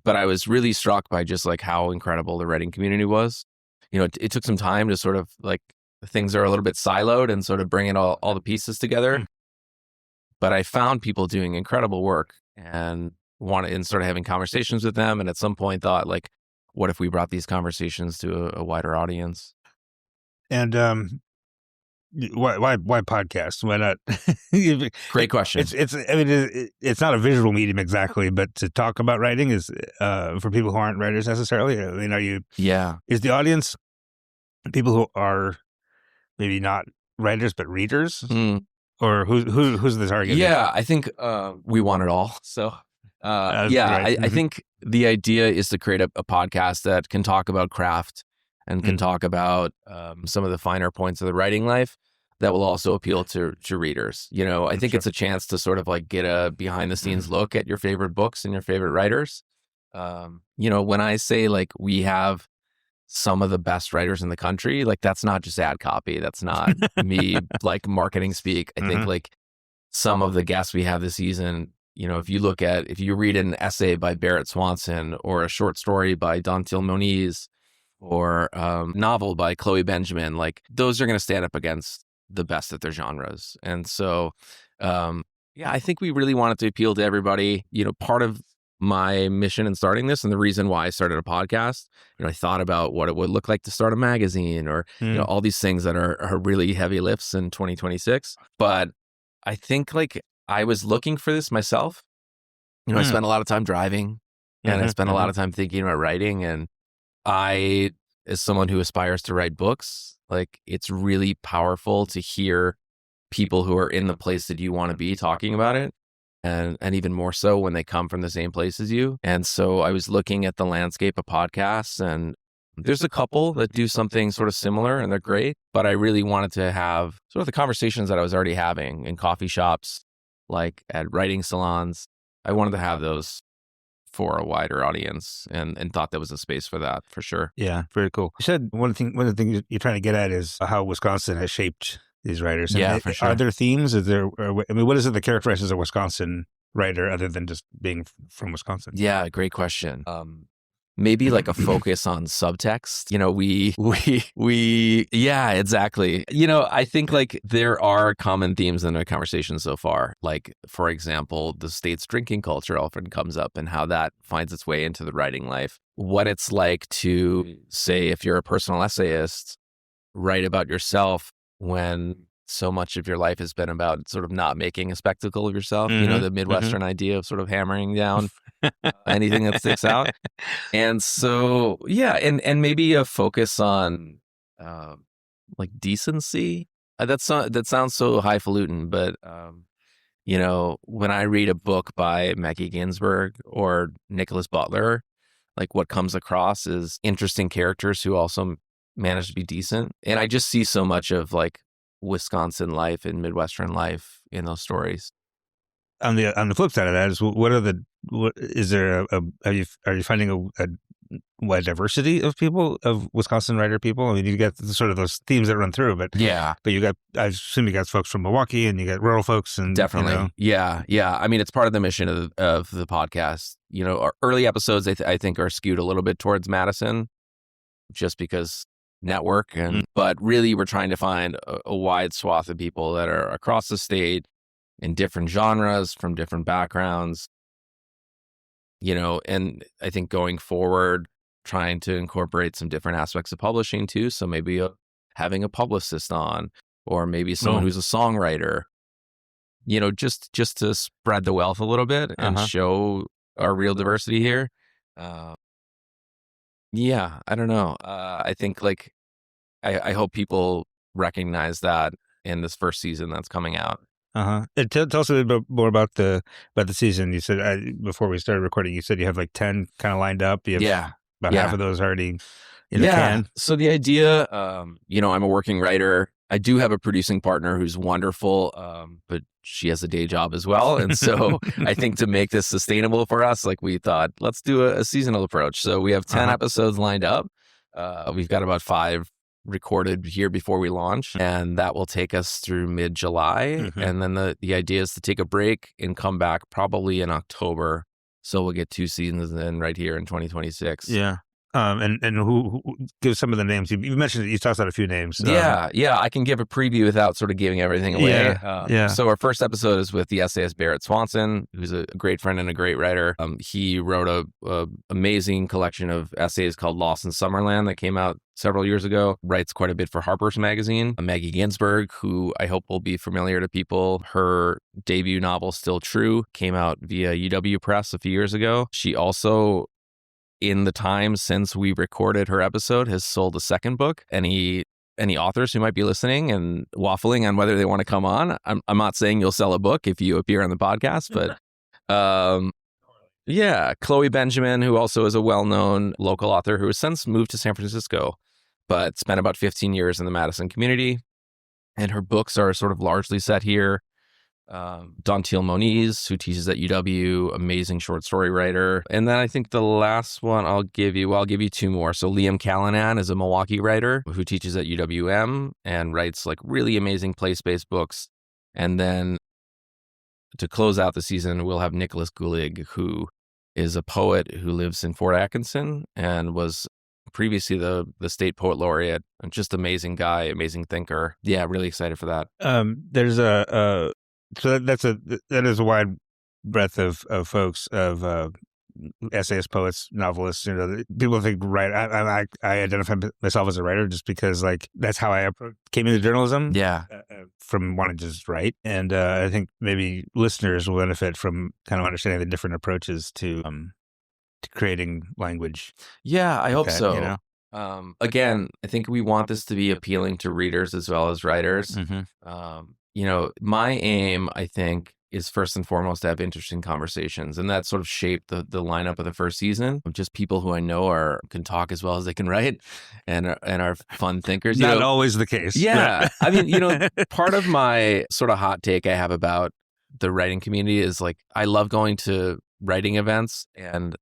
but I was really struck by just how incredible the writing community was. It took some time to sort of things are a little bit siloed and sort of bringing all the pieces together. But I found people doing incredible work and sort of having conversations with them. And at some point thought what if we brought these conversations to a wider audience? And why podcast? Why not? Great question. It's not a visual medium exactly, but to talk about writing is for people who aren't writers necessarily. I mean, is the audience people who are maybe not writers but readers, or who's the target? Yeah, I think we want it all. So right. I think the idea is to create a podcast that can talk about craft and can talk about some of the finer points of the writing life that will also appeal to readers. I think it's a chance to sort of like get a behind the scenes look at your favorite books and your favorite writers. When I say like we have some of the best writers in the country, like that's not just ad copy. That's not me like marketing speak. I think like some of the guests we have this season, if you read an essay by Barrett Swanson or a short story by Dantil Moniz or novel by Chloe Benjamin, like those are going to stand up against the best at their genres. And so, I think we really wanted to appeal to everybody. Part of my mission in starting this and the reason why I started a podcast, I thought about what it would look like to start a magazine or, all these things that are really heavy lifts in 2026. But I think like I was looking for this myself. I spent a lot of time driving and I spent a lot of time thinking about writing. And I, as someone who aspires to write books, like it's really powerful to hear people who are in the place that you want to be talking about it. And even more so when they come from the same place as you. And so I was looking at the landscape of podcasts, and there's a couple that do something sort of similar and they're great, but I really wanted to have sort of the conversations that I was already having in coffee shops, like at writing salons. I wanted to have those for a wider audience and thought there was a space for that for sure. Yeah, very cool. You said one of the things you're trying to get at is how Wisconsin has shaped these writers. And for sure. Are there themes? What is it that characterizes a Wisconsin writer other than just being from Wisconsin? Yeah, great question. Maybe like a focus on subtext. Yeah, exactly. I think like there are common themes in the conversation so far. Like, for example, the state's drinking culture often comes up and how that finds its way into the writing life. What it's like to, say, if you're a personal essayist, write about yourself when so much of your life has been about sort of not making a spectacle of yourself, the Midwestern idea of sort of hammering down anything that sticks out. And so, and maybe a focus on like decency. That sounds so highfalutin, but when I read a book by Maggie Ginsberg or Nicholas Butler, like what comes across is interesting characters who also manage to be decent. And I just see so much of like Wisconsin life and Midwestern life in those stories. On the flip side of that is, are you finding a wide diversity of people, of Wisconsin writer people? I mean, you get sort of those themes that run through, but I assume you got folks from Milwaukee and you got rural folks, and definitely, yeah. I mean, it's part of the mission of the podcast. Our early episodes I think are skewed a little bit towards Madison, just because network, but really we're trying to find a wide swath of people that are across the state in different genres from different backgrounds. And I think going forward, trying to incorporate some different aspects of publishing too. So maybe having a publicist on, or maybe someone who's a songwriter, just to spread the wealth a little bit and show our real diversity here. Yeah, I don't know. I think like I hope people recognize that in this first season that's coming out. Tell us a little bit more about the season. You said before we started recording, you said you have like 10 kind of lined up. You have about half of those already in the can. So the idea, I'm a working writer. I do have a producing partner who's wonderful, but she has a day job as well. And so I think to make this sustainable for us, like we thought, let's do a seasonal approach. So we have 10 episodes lined up. We've got about 5 recorded here before we launch, and that will take us through mid-July. And then the idea is to take a break and come back probably in October. So we'll get 2 seasons in right here in 2026. Yeah. And who give some of the names? You mentioned that you talked about a few names. Yeah. I can give a preview without sort of giving everything away. Yeah. So our first episode is with the essayist Barrett Swanson, who's a great friend and a great writer. He wrote a amazing collection of essays called Lost in Summerland that came out several years ago. Writes quite a bit for Harper's Magazine. Maggie Ginsberg, who I hope will be familiar to people. Her debut novel, Still True, came out via UW Press a few years ago. She also, in the time since we recorded her episode, has sold a second book. Any authors who might be listening and waffling on whether they want to come on, I'm not saying you'll sell a book if you appear on the podcast, but yeah, Chloe Benjamin, who also is a well-known local author who has since moved to San Francisco, but spent about 15 years in the Madison community. And her books are sort of largely set here. Dontiel Moniz, who teaches at UW, amazing short story writer. And then I think the last one I'll give you two more. So Liam Callanan is a Milwaukee writer who teaches at UWM and writes like really amazing place-based books. And then to close out the season, we'll have Nicholas Gulig, who is a poet who lives in Fort Atkinson and was previously the state poet laureate. Just amazing guy, amazing thinker. Yeah, really excited for that. There's so that is a wide breadth of folks, of essayists, poets, novelists. You know, people think I identify myself as a writer just because like that's how I came into journalism. Yeah, from wanting to just write, and I think maybe listeners will benefit from kind of understanding the different approaches to creating language. Yeah, I hope so. You know? Again, I think we want this to be appealing to readers as well as writers. Mm-hmm. You know, my aim, I think, is first and foremost to have interesting conversations, and that sort of shaped the lineup of the first season of just people who I know can talk as well as they can write, and are fun thinkers. Not always the case. Yeah, I mean, you know, part of my sort of hot take I have about the writing community is like I love going to writing events, and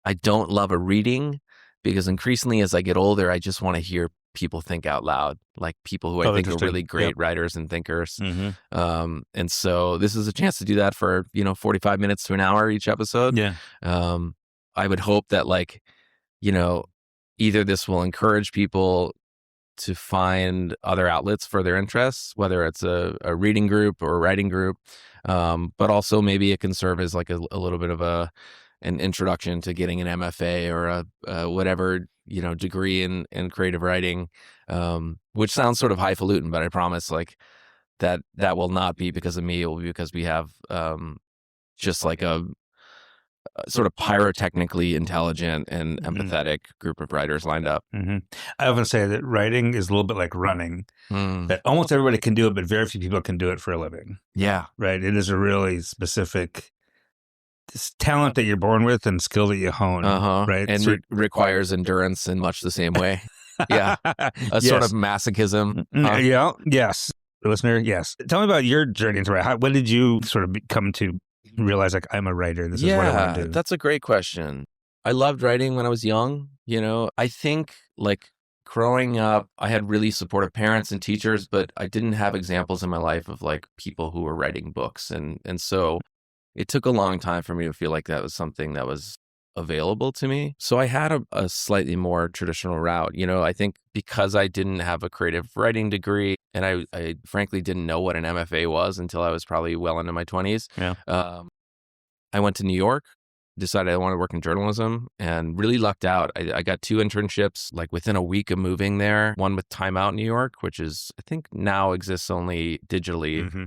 I don't love a reading because increasingly as I get older, I just want to hear people think out loud, like people who I think are really great writers and thinkers. Mm-hmm. And so this is a chance to do that for, 45 minutes to an hour each episode. Yeah. I would hope that either this will encourage people to find other outlets for their interests, whether it's a reading group or a writing group, but also maybe it can serve as like a little bit of an introduction to getting an MFA or a whatever degree in creative writing, which sounds sort of highfalutin, but I promise that will not be because of me. It will be because we have just like a sort of pyrotechnically intelligent and empathetic group of writers lined up. Mm-hmm. I often say that writing is a little bit like running, that almost everybody can do it, but very few people can do it for a living. Yeah. Right. It is a really specific talent that you're born with and skill that you hone. Right. And requires endurance in much the same way. Yeah. Sort of masochism. Yeah. Yes. Listener. Yes. Tell me about your journey into writing. When did you sort of come to realize like I'm a writer? This is what I want to do. That's a great question. I loved writing when I was young. I think like growing up, I had really supportive parents and teachers, but I didn't have examples in my life of like people who were writing books. And so it took a long time for me to feel like that was something that was available to me. So I had a slightly more traditional route. I think because I didn't have a creative writing degree, and I frankly didn't know what an MFA was until I was probably well into my 20s. Yeah. I went to New York, decided I wanted to work in journalism, and really lucked out. I got 2 internships like within a week of moving there. One with Time Out New York, which is I think now exists only digitally. Mm-hmm.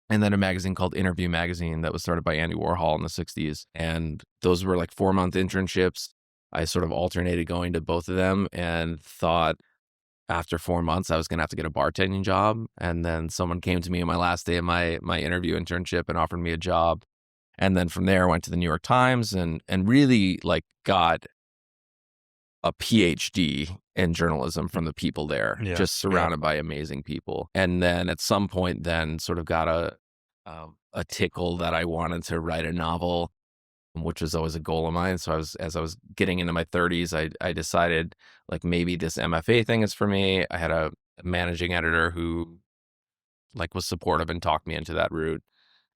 And then a magazine called Interview Magazine that was started by Andy Warhol in the 60s. And those were like 4-month internships. I sort of alternated going to both of them and thought after 4 months I was going to have to get a bartending job. And then someone came to me on my last day of my interview internship and offered me a job. And then from there I went to the New York Times and really like got a PhD in journalism from the people there, just surrounded by amazing people. And then at some point then sort of got a tickle that I wanted to write a novel, which was always a goal of mine. So as I was getting into my 30s, I decided like maybe this MFA thing is for me. I had a managing editor who like was supportive and talked me into that route.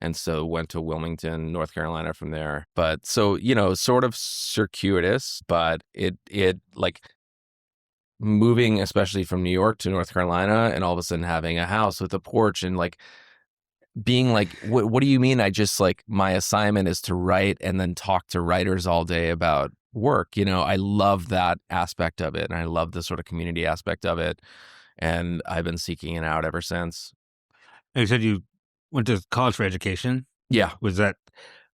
And so went to Wilmington, North Carolina from there. But so, sort of circuitous, but it like moving, especially from New York to North Carolina, and all of a sudden having a house with a porch and like being like, what do you mean? I just like, my assignment is to write and then talk to writers all day about work. I love that aspect of it. And I love the sort of community aspect of it. And I've been seeking it out ever since. You said you went to college for education? Yeah. Was that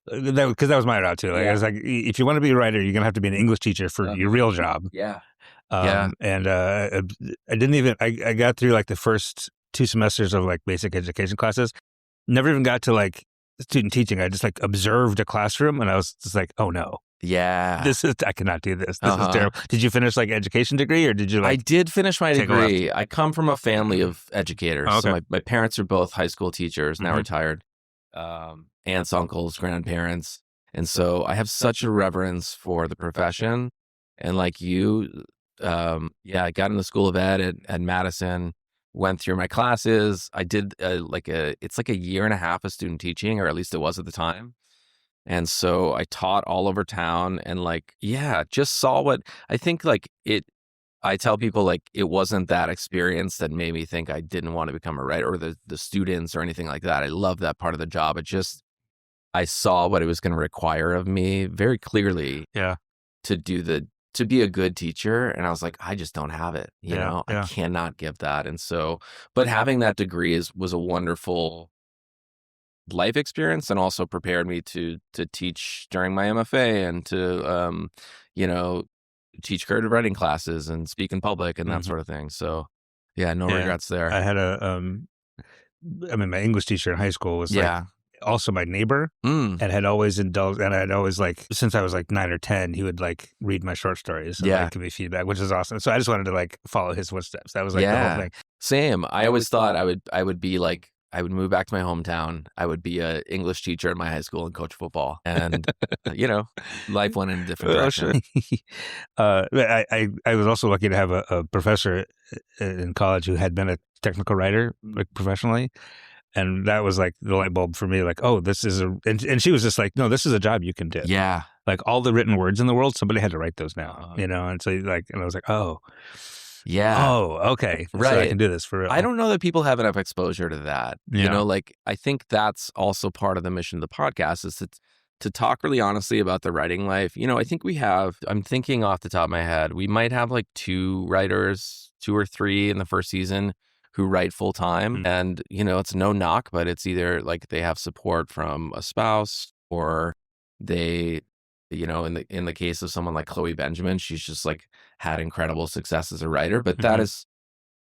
because that was my route too. Like, I was like, if you want to be a writer, you're going to have to be an English teacher for your real job. Yeah. And I didn't even, I got through like the first 2 semesters of like basic education classes. Never even got to like student teaching. I just like observed a classroom and I was just like, oh no. Yeah. I cannot do this. This is terrible. Did you finish like education degree or did you like? I did finish my degree. I come from a family of educators. Oh, okay. So my parents are both high school teachers, now retired. Aunts, uncles, grandparents. And so I have such a reverence for the profession. And like you, I got in the School of Ed at Madison, went through my classes. I did it's like a year and a half of student teaching, or at least it was at the time. And so I taught all over town and like, just saw what I think like it. I tell people like it wasn't that experience that made me think I didn't want to become a writer or the students or anything like that. I love that part of the job. I saw what it was going to require of me very clearly. Yeah. To be a good teacher. And I was like, I just don't have it. I cannot give that. And so, but having that degree was a wonderful life experience and also prepared me to teach during my MFA and to, teach creative writing classes and speak in public and that sort of thing. So no regrets there. I had my English teacher in high school was like, also my neighbor and had always indulged, and I'd always like, since I was like 9 or 10, he would like read my short stories and like give me feedback, which is awesome. So I just wanted to like follow his footsteps. That was like the whole thing. Same. I always thought I would be like, I would move back to my hometown. I would be an English teacher in my high school and coach football. And, life went in a different direction. I was also lucky to have a professor in college who had been a technical writer, like professionally. And that was like the light bulb for me, like, oh, this is and she was just like, no, this is a job you can do. Yeah. Like all the written words in the world, somebody had to write those now, and so like, and I was like, oh. Yeah. Oh, okay. Right. So I can do this for real. I don't know that people have enough exposure to that. Like I think that's also part of the mission of the podcast is to talk really honestly about the writing life. I think I'm thinking off the top of my head, we might have like 2 writers, 2 or 3 in the first season who write full time. And, it's no knock, but it's either like they have support from a spouse or they, in the case of someone like Chloe Benjamin, she's just like had incredible success as a writer, but that is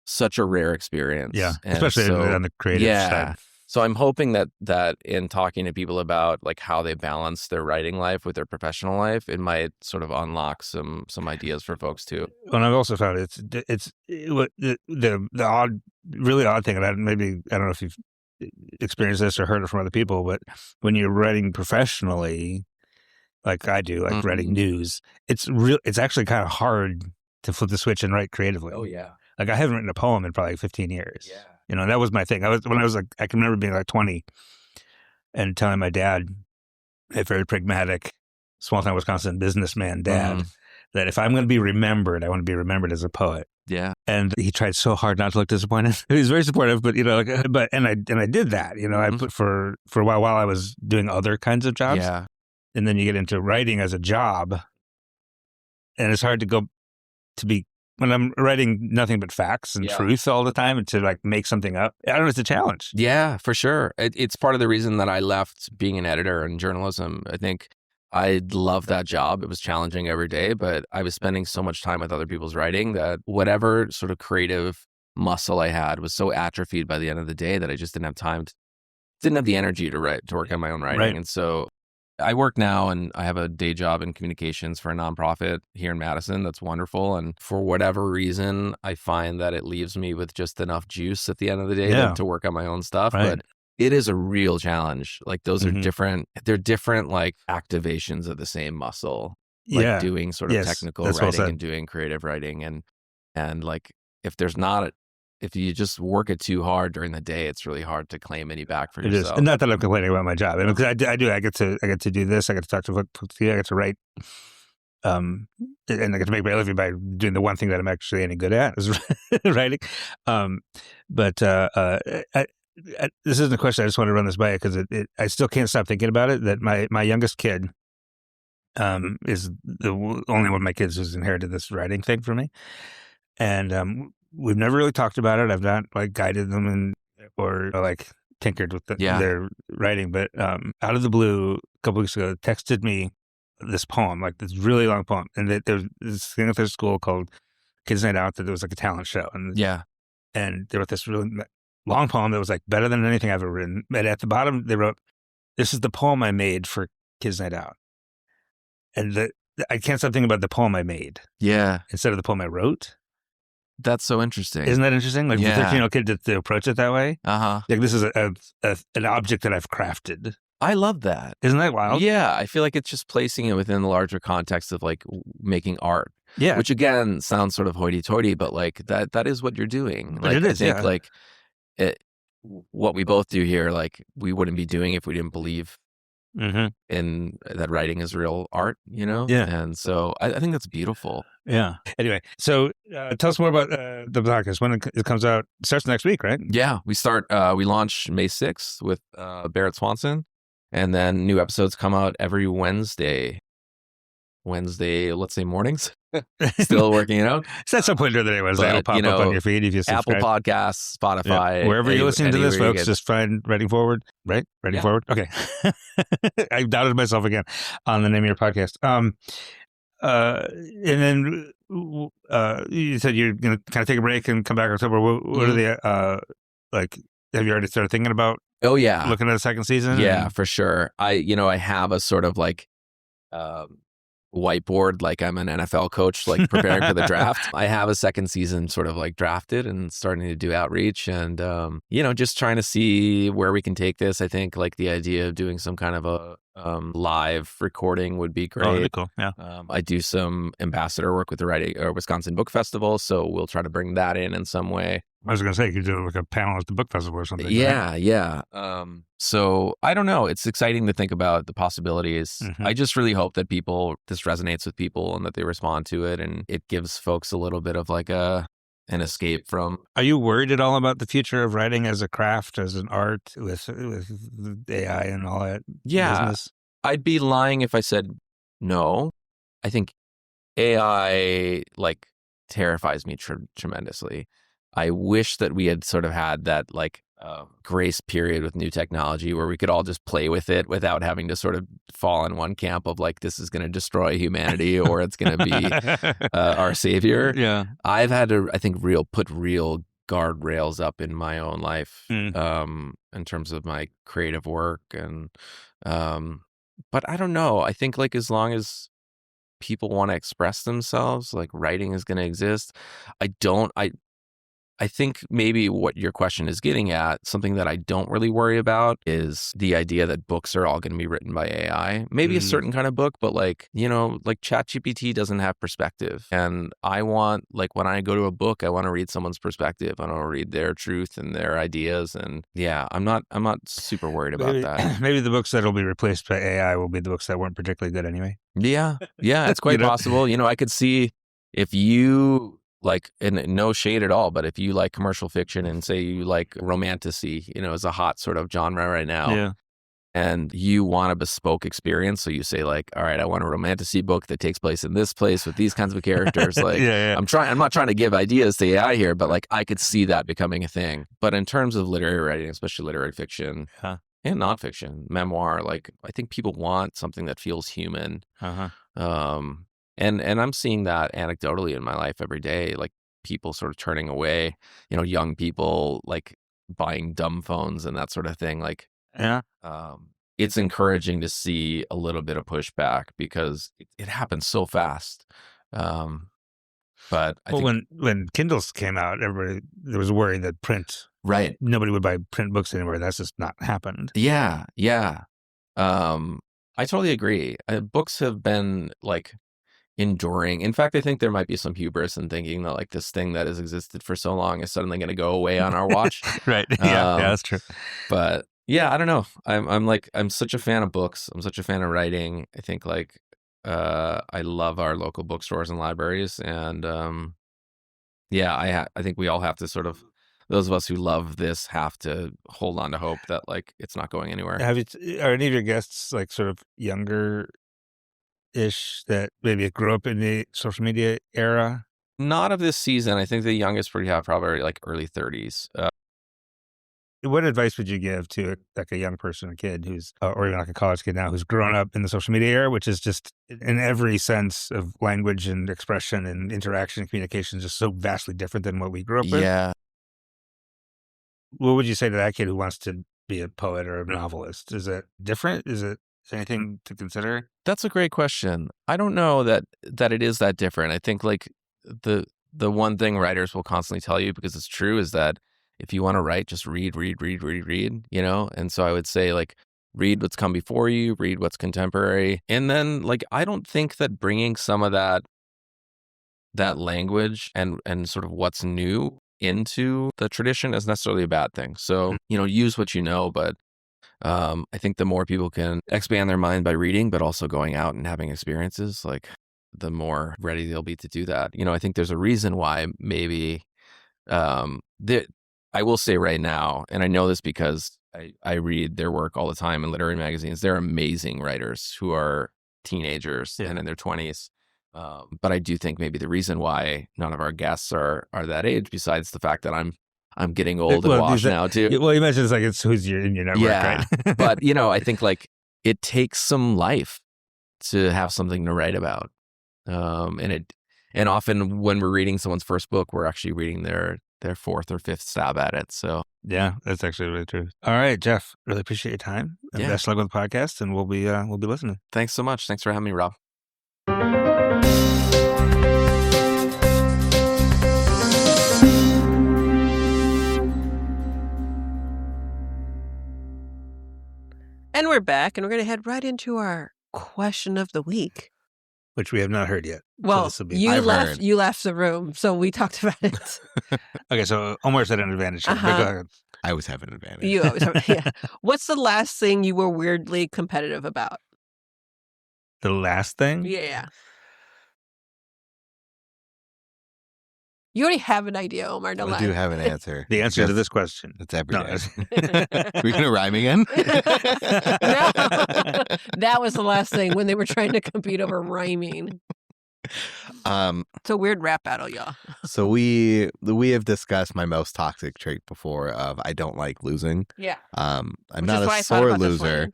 such a rare experience. Yeah. Especially on the creative side. So I'm hoping that in talking to people about like how they balance their writing life with their professional life, it might sort of unlock some ideas for folks too. And I've also found it's the odd, really odd thing, and I don't know if you've experienced this or heard it from other people, but when you're writing professionally, like I do, like writing news, it's actually kind of hard to flip the switch and write creatively. Oh yeah. Like I haven't written a poem in probably 15 years. Yeah. That was my thing. When I was like, I can remember being like 20 and telling my dad, a very pragmatic, small town Wisconsin businessman dad, that if I'm going to be remembered, I want to be remembered as a poet. Yeah. And he tried so hard not to look disappointed. He was very supportive, but I did that. I put for a while I was doing other kinds of jobs. Yeah. And then you get into writing as a job, and it's hard to go to be. When I'm writing nothing but facts and truth all the time and to like make something up, I don't know, it's a challenge. Yeah, for sure. It's part of the reason that I left being an editor in journalism. I think I loved that job. It was challenging every day, but I was spending so much time with other people's writing that whatever sort of creative muscle I had was so atrophied by the end of the day that I just didn't have the energy to work on my own writing. Right. And so I work now and I have a day job in communications for a nonprofit here in Madison. That's wonderful. And for whatever reason, I find that it leaves me with just enough juice at the end of the day to work on my own stuff. Right. But it is a real challenge. Like those are different. They're different like activations of the same muscle, like doing sort of technical writing and doing creative writing. And like, if there's not if you just work it too hard during the day, it's really hard to claim any back for It yourself. is. And not that I'm complaining about my job. Because I get to do this. I get to talk to folks. I get to write. And I get to make my living by doing the one thing that I'm actually any good at, is writing. But this isn't a question. I just want to run this by you because I still can't stop thinking about it. That my youngest kid is the only one of my kids who's inherited this writing thing from me, and we've never really talked about it. I've not like guided them or like tinkered with their writing. But out of the blue, a couple weeks ago, texted me this poem, like this really long poem, and there's this thing at their school called Kids Night Out that there was like a talent show, and they wrote this really long poem that was like better than anything I've ever written. And at the bottom they wrote, "This is the poem I made for Kids Night Out," and I can't stop thinking about the poem I made, instead of the poem I wrote. That's so interesting. Isn't that interesting? Like for a 13-year-old kid to approach it that way. Like this is an object that I've crafted. I love that. Isn't that wild? Yeah, I feel like it's just placing it within the larger context of like making art. Yeah, which again sounds sort of hoity-toity, but like that is what you're doing. Like it is, I think like what we both do here, like we wouldn't be doing if we didn't believe in that writing is real art, you know? Yeah. And so I think that's beautiful. Yeah. Anyway, so tell us more about the podcast. When it comes out, it starts next week, right? Yeah, we launch May 6th with Barrett Swanson, and then new episodes come out every Wednesday, let's say mornings. Still working it out. It's at some point during the day Wednesday. It'll pop up on your feed if you subscribe. Apple Podcasts, Spotify. Wherever you're listening to this, folks, just find Writing Forward, right? Writing Forward? Okay. I doubted myself again on the name of your podcast. And then you said you're going to kind of take a break and come back in October. What are the, have you already started thinking about looking at a second season? Yeah, for sure. I have a sort of like whiteboard, like I'm an NFL coach, like preparing for the draft. I have a second season sort of like drafted and starting to do outreach and, just trying to see where we can take this. I think like the idea of doing some kind of a live recording would be great. Oh, that'd be cool. Yeah. I do some ambassador work with the Wisconsin Book Festival, so we'll try to bring that in some way. I was going to say, you could do like a panel at the book festival or something. Yeah, right? yeah. So I don't know. It's exciting to think about the possibilities. I just really hope that this resonates with people and that they respond to it, and it gives folks a little bit of like an escape from. Are you worried at all about the future of writing as a craft, as an art, with AI and all that business? I'd be lying if I said no. I think AI like terrifies me tremendously. I wish that we had sort of had that like grace period with new technology where we could all just play with it without having to sort of fall in one camp of like, this is going to destroy humanity or it's going to be our savior. Yeah. I've had to, I think, put real guardrails up in my own life in terms of my creative work. And, but I don't know. I think like as long as people want to express themselves, like writing is going to exist. I think maybe what your question is getting at, something that I don't really worry about is the idea that books are all going to be written by AI. Maybe a certain kind of book, but like ChatGPT doesn't have perspective. And I want, like when I go to a book, I want to read someone's perspective. I want to read their truth and their ideas. And yeah, I'm not super worried about that. Maybe the books that will be replaced by AI will be the books that weren't particularly good anyway. Yeah, it's quite possible. I could see if you like, and no shade at all, but if you like commercial fiction and say you like romantasy, is a hot sort of genre right now, and you want a bespoke experience, so you say like, all right, I want a romantasy book that takes place in this place with these kinds of characters. Like, I'm not trying to give ideas to AI here, but like I could see that becoming a thing. But in terms of literary writing, especially literary fiction and nonfiction, memoir, like I think people want something that feels human. And I'm seeing that anecdotally in my life every day, like people sort of turning away, young people like buying dumb phones and that sort of thing. Like, it's encouraging to see a little bit of pushback because it happens so fast. But I think when Kindles came out, there was worry that print, nobody would buy print books anymore. That's just not happened. Yeah. I totally agree. Books have been like, enduring. In fact, I think there might be some hubris in thinking that like this thing that has existed for so long is suddenly going to go away on our watch. Right. Yeah, that's true. But yeah, I don't know. I'm such a fan of books. I'm such a fan of writing. I think like I love our local bookstores and libraries, and I think we all have to sort of, those of us who love this have to hold on to hope that like it's not going anywhere. Are any of your guests like sort of younger ish that maybe grew up in the social media era? Not of this season. I think the youngest we have probably like early 30s. What advice would you give to like a young person, a kid who's, or even like a college kid now who's grown up in the social media era, which is just in every sense of language and expression and interaction and communication just so vastly different than what we grew up with? Yeah. What would you say to that kid who wants to be a poet or a novelist? Is it different? Is there anything to consider? That's a great question. I don't know that it is that different. I think like the one thing writers will constantly tell you, because it's true, is that if you want to write, just read, you know? And so I would say like read what's come before you, read what's contemporary. And then like I don't think that bringing some of that language and sort of what's new into the tradition is necessarily a bad thing. So, you know, use what you know, but I think the more people can expand their mind by reading, but also going out and having experiences, like the more ready they'll be to do that. You know, I think there's a reason why maybe I will say right now, and I know this because I read their work all the time in literary magazines. They're amazing writers who are teenagers and in their 20s. But I do think maybe the reason why none of our guests are that age, besides the fact that I'm getting old and washed now too. Well, you mentioned it's like it's who's in your network, right? But you know, I think like it takes some life to have something to write about, and often when we're reading someone's first book, we're actually reading their fourth or fifth stab at it. So yeah, that's actually really true. All right, Jeff, really appreciate your time. And best luck with the podcast, and we'll be listening. Thanks so much. Thanks for having me, Rob. And we're back, and we're going to head right into our question of the week, which we have not heard yet. Well, so you left the room, so we talked about it. Okay, so Omar's at an advantage. Go ahead. I always have an advantage. You always have. Yeah. What's the last thing you were weirdly competitive about? The last thing? Yeah. You already have an idea, Omar. Don't lie. I do have an answer. The answer to this question. It's every day. We're going to rhyme again? No. That was the last thing when they were trying to compete over rhyming. It's a weird rap battle, y'all. So we have discussed my most toxic trait before of I don't like losing. Yeah. I'm not a sore loser,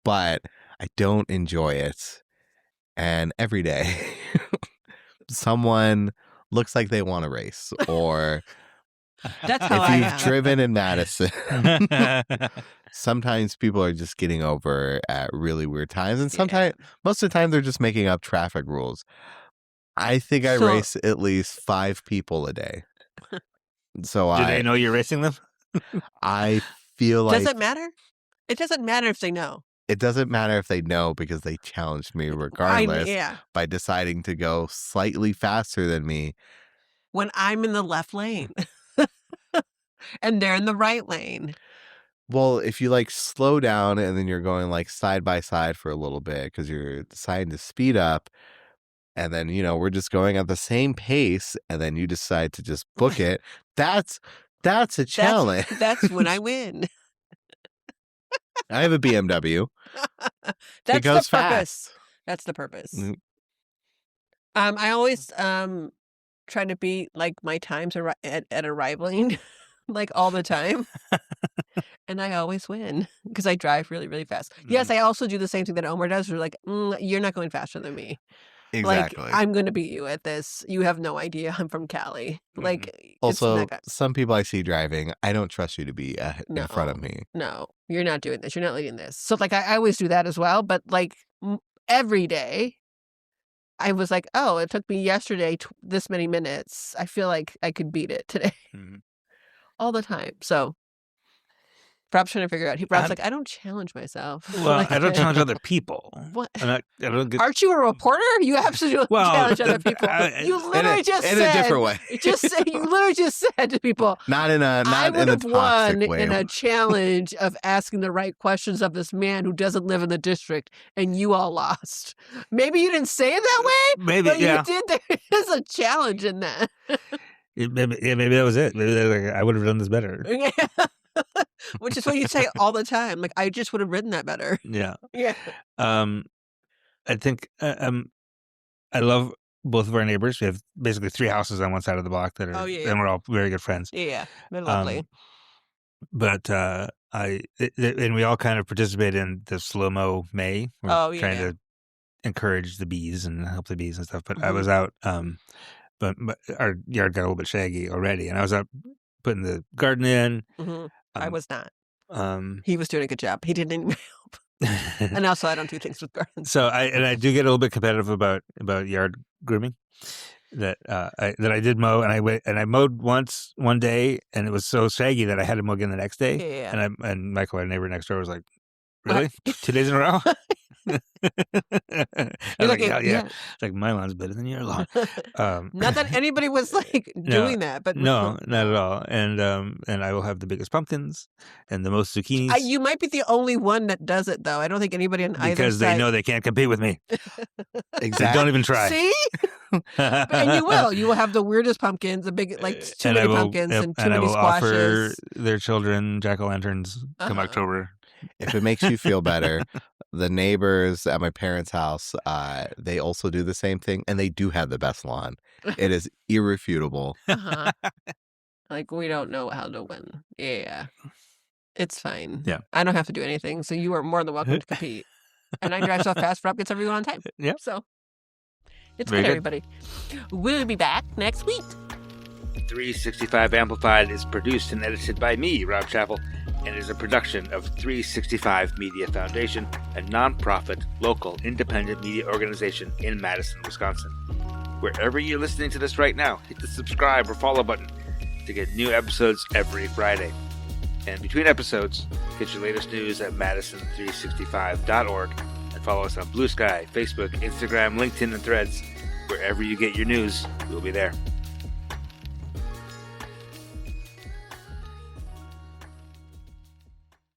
but I don't enjoy it. And every day someone looks like they want to race, or that's how if you've driven in Madison, sometimes people are just getting over at really weird times, and sometimes most of the time they're just making up traffic rules. I think I race at least 5 people a day. So do they know you're racing them? I feel like does it matter? It doesn't matter if they know. It doesn't matter if they know, because they challenged me regardless by deciding to go slightly faster than me. When I'm in the left lane and they're in the right lane. Well, if you like slow down and then you're going like side by side for a little bit because you're deciding to speed up, and then, you know, we're just going at the same pace, and then you decide to just book it, that's a challenge. That's when I win. I have a BMW. That's it goes the purpose. fast. That's the purpose. I always try to be like my times at arriving like all the time. And I always win because I drive really, really fast. Yes, I also do the same thing that Omar does. We're like, you're not going faster than me. Exactly. Like, I'm going to beat you at this. You have no idea. I'm from Cali. Like, also, some people I see driving, I don't trust you to be in front of me. No, you're not doing this. You're not leading this. So, like, I always do that as well. But, like, every day, I was like, oh, it took me yesterday this many minutes. I feel like I could beat it today. All the time. So, Rob's trying to figure out. Rob's like, I don't challenge myself. Well, I don't challenge other people. What? Aren't you a reporter? You absolutely challenge other people. You literally just said. In a different way. You literally just said to people. Not in a I would have won way. in a challenge of asking the right questions of this man who doesn't live in the district, and you all lost. Maybe you didn't say it that way. Maybe, but you did. There is a challenge in that. Maybe that was it. Maybe I would have done this better. Yeah. Which is what you say all the time. Like, I just would have written that better. Yeah. Yeah. I think I love both of our neighbors. We have basically 3 houses on one side of the block that are, and we're all very good friends. Yeah, they're lovely. But and we all kind of participate in the slow-mo May. We're trying to encourage the bees and help the bees and stuff. But I was out, but our yard got a little bit shaggy already, and I was out putting the garden in. I was not. He was doing a good job. He didn't need my help. And also, I don't do things with gardens. So I do get a little bit competitive about yard grooming. That I did mow, and I mowed one day, and it was so shaggy that I had to mow again the next day. Yeah. And Michael, our neighbor next door, was like, "Really? 2 days in a row?" I was like, yeah. It's like, my lawn's better than your lawn. Not that anybody was like doing that, but no, not at all. And I will have the biggest pumpkins and the most zucchinis. You might be the only one that does it, though. I don't think anybody on either side. Because they know they can't compete with me. Exactly. They don't even try. See? And you will. You will have the weirdest pumpkins, the big, like, too many pumpkins and too many squashes. And I will offer their children jack-o'-lanterns come October. If it makes you feel better, the neighbors at my parents' house, they also do the same thing, and they do have the best lawn. It is irrefutable. Like, we don't know how to win. Yeah. It's fine. Yeah. I don't have to do anything, so you are more than welcome to compete. And I drive so fast, Rob gets everyone on time. Yeah. So, it's good, everybody. We'll be back next week. 365 Amplified is produced and edited by me, Rob Chappell, and is a production of 365 Media Foundation, a nonprofit, local, independent media organization in Madison, Wisconsin. Wherever you're listening to this right now, hit the subscribe or follow button to get new episodes every Friday. And between episodes, get your latest news at madison365.org and follow us on Blue Sky, Facebook, Instagram, LinkedIn, and Threads. Wherever you get your news, we'll be there.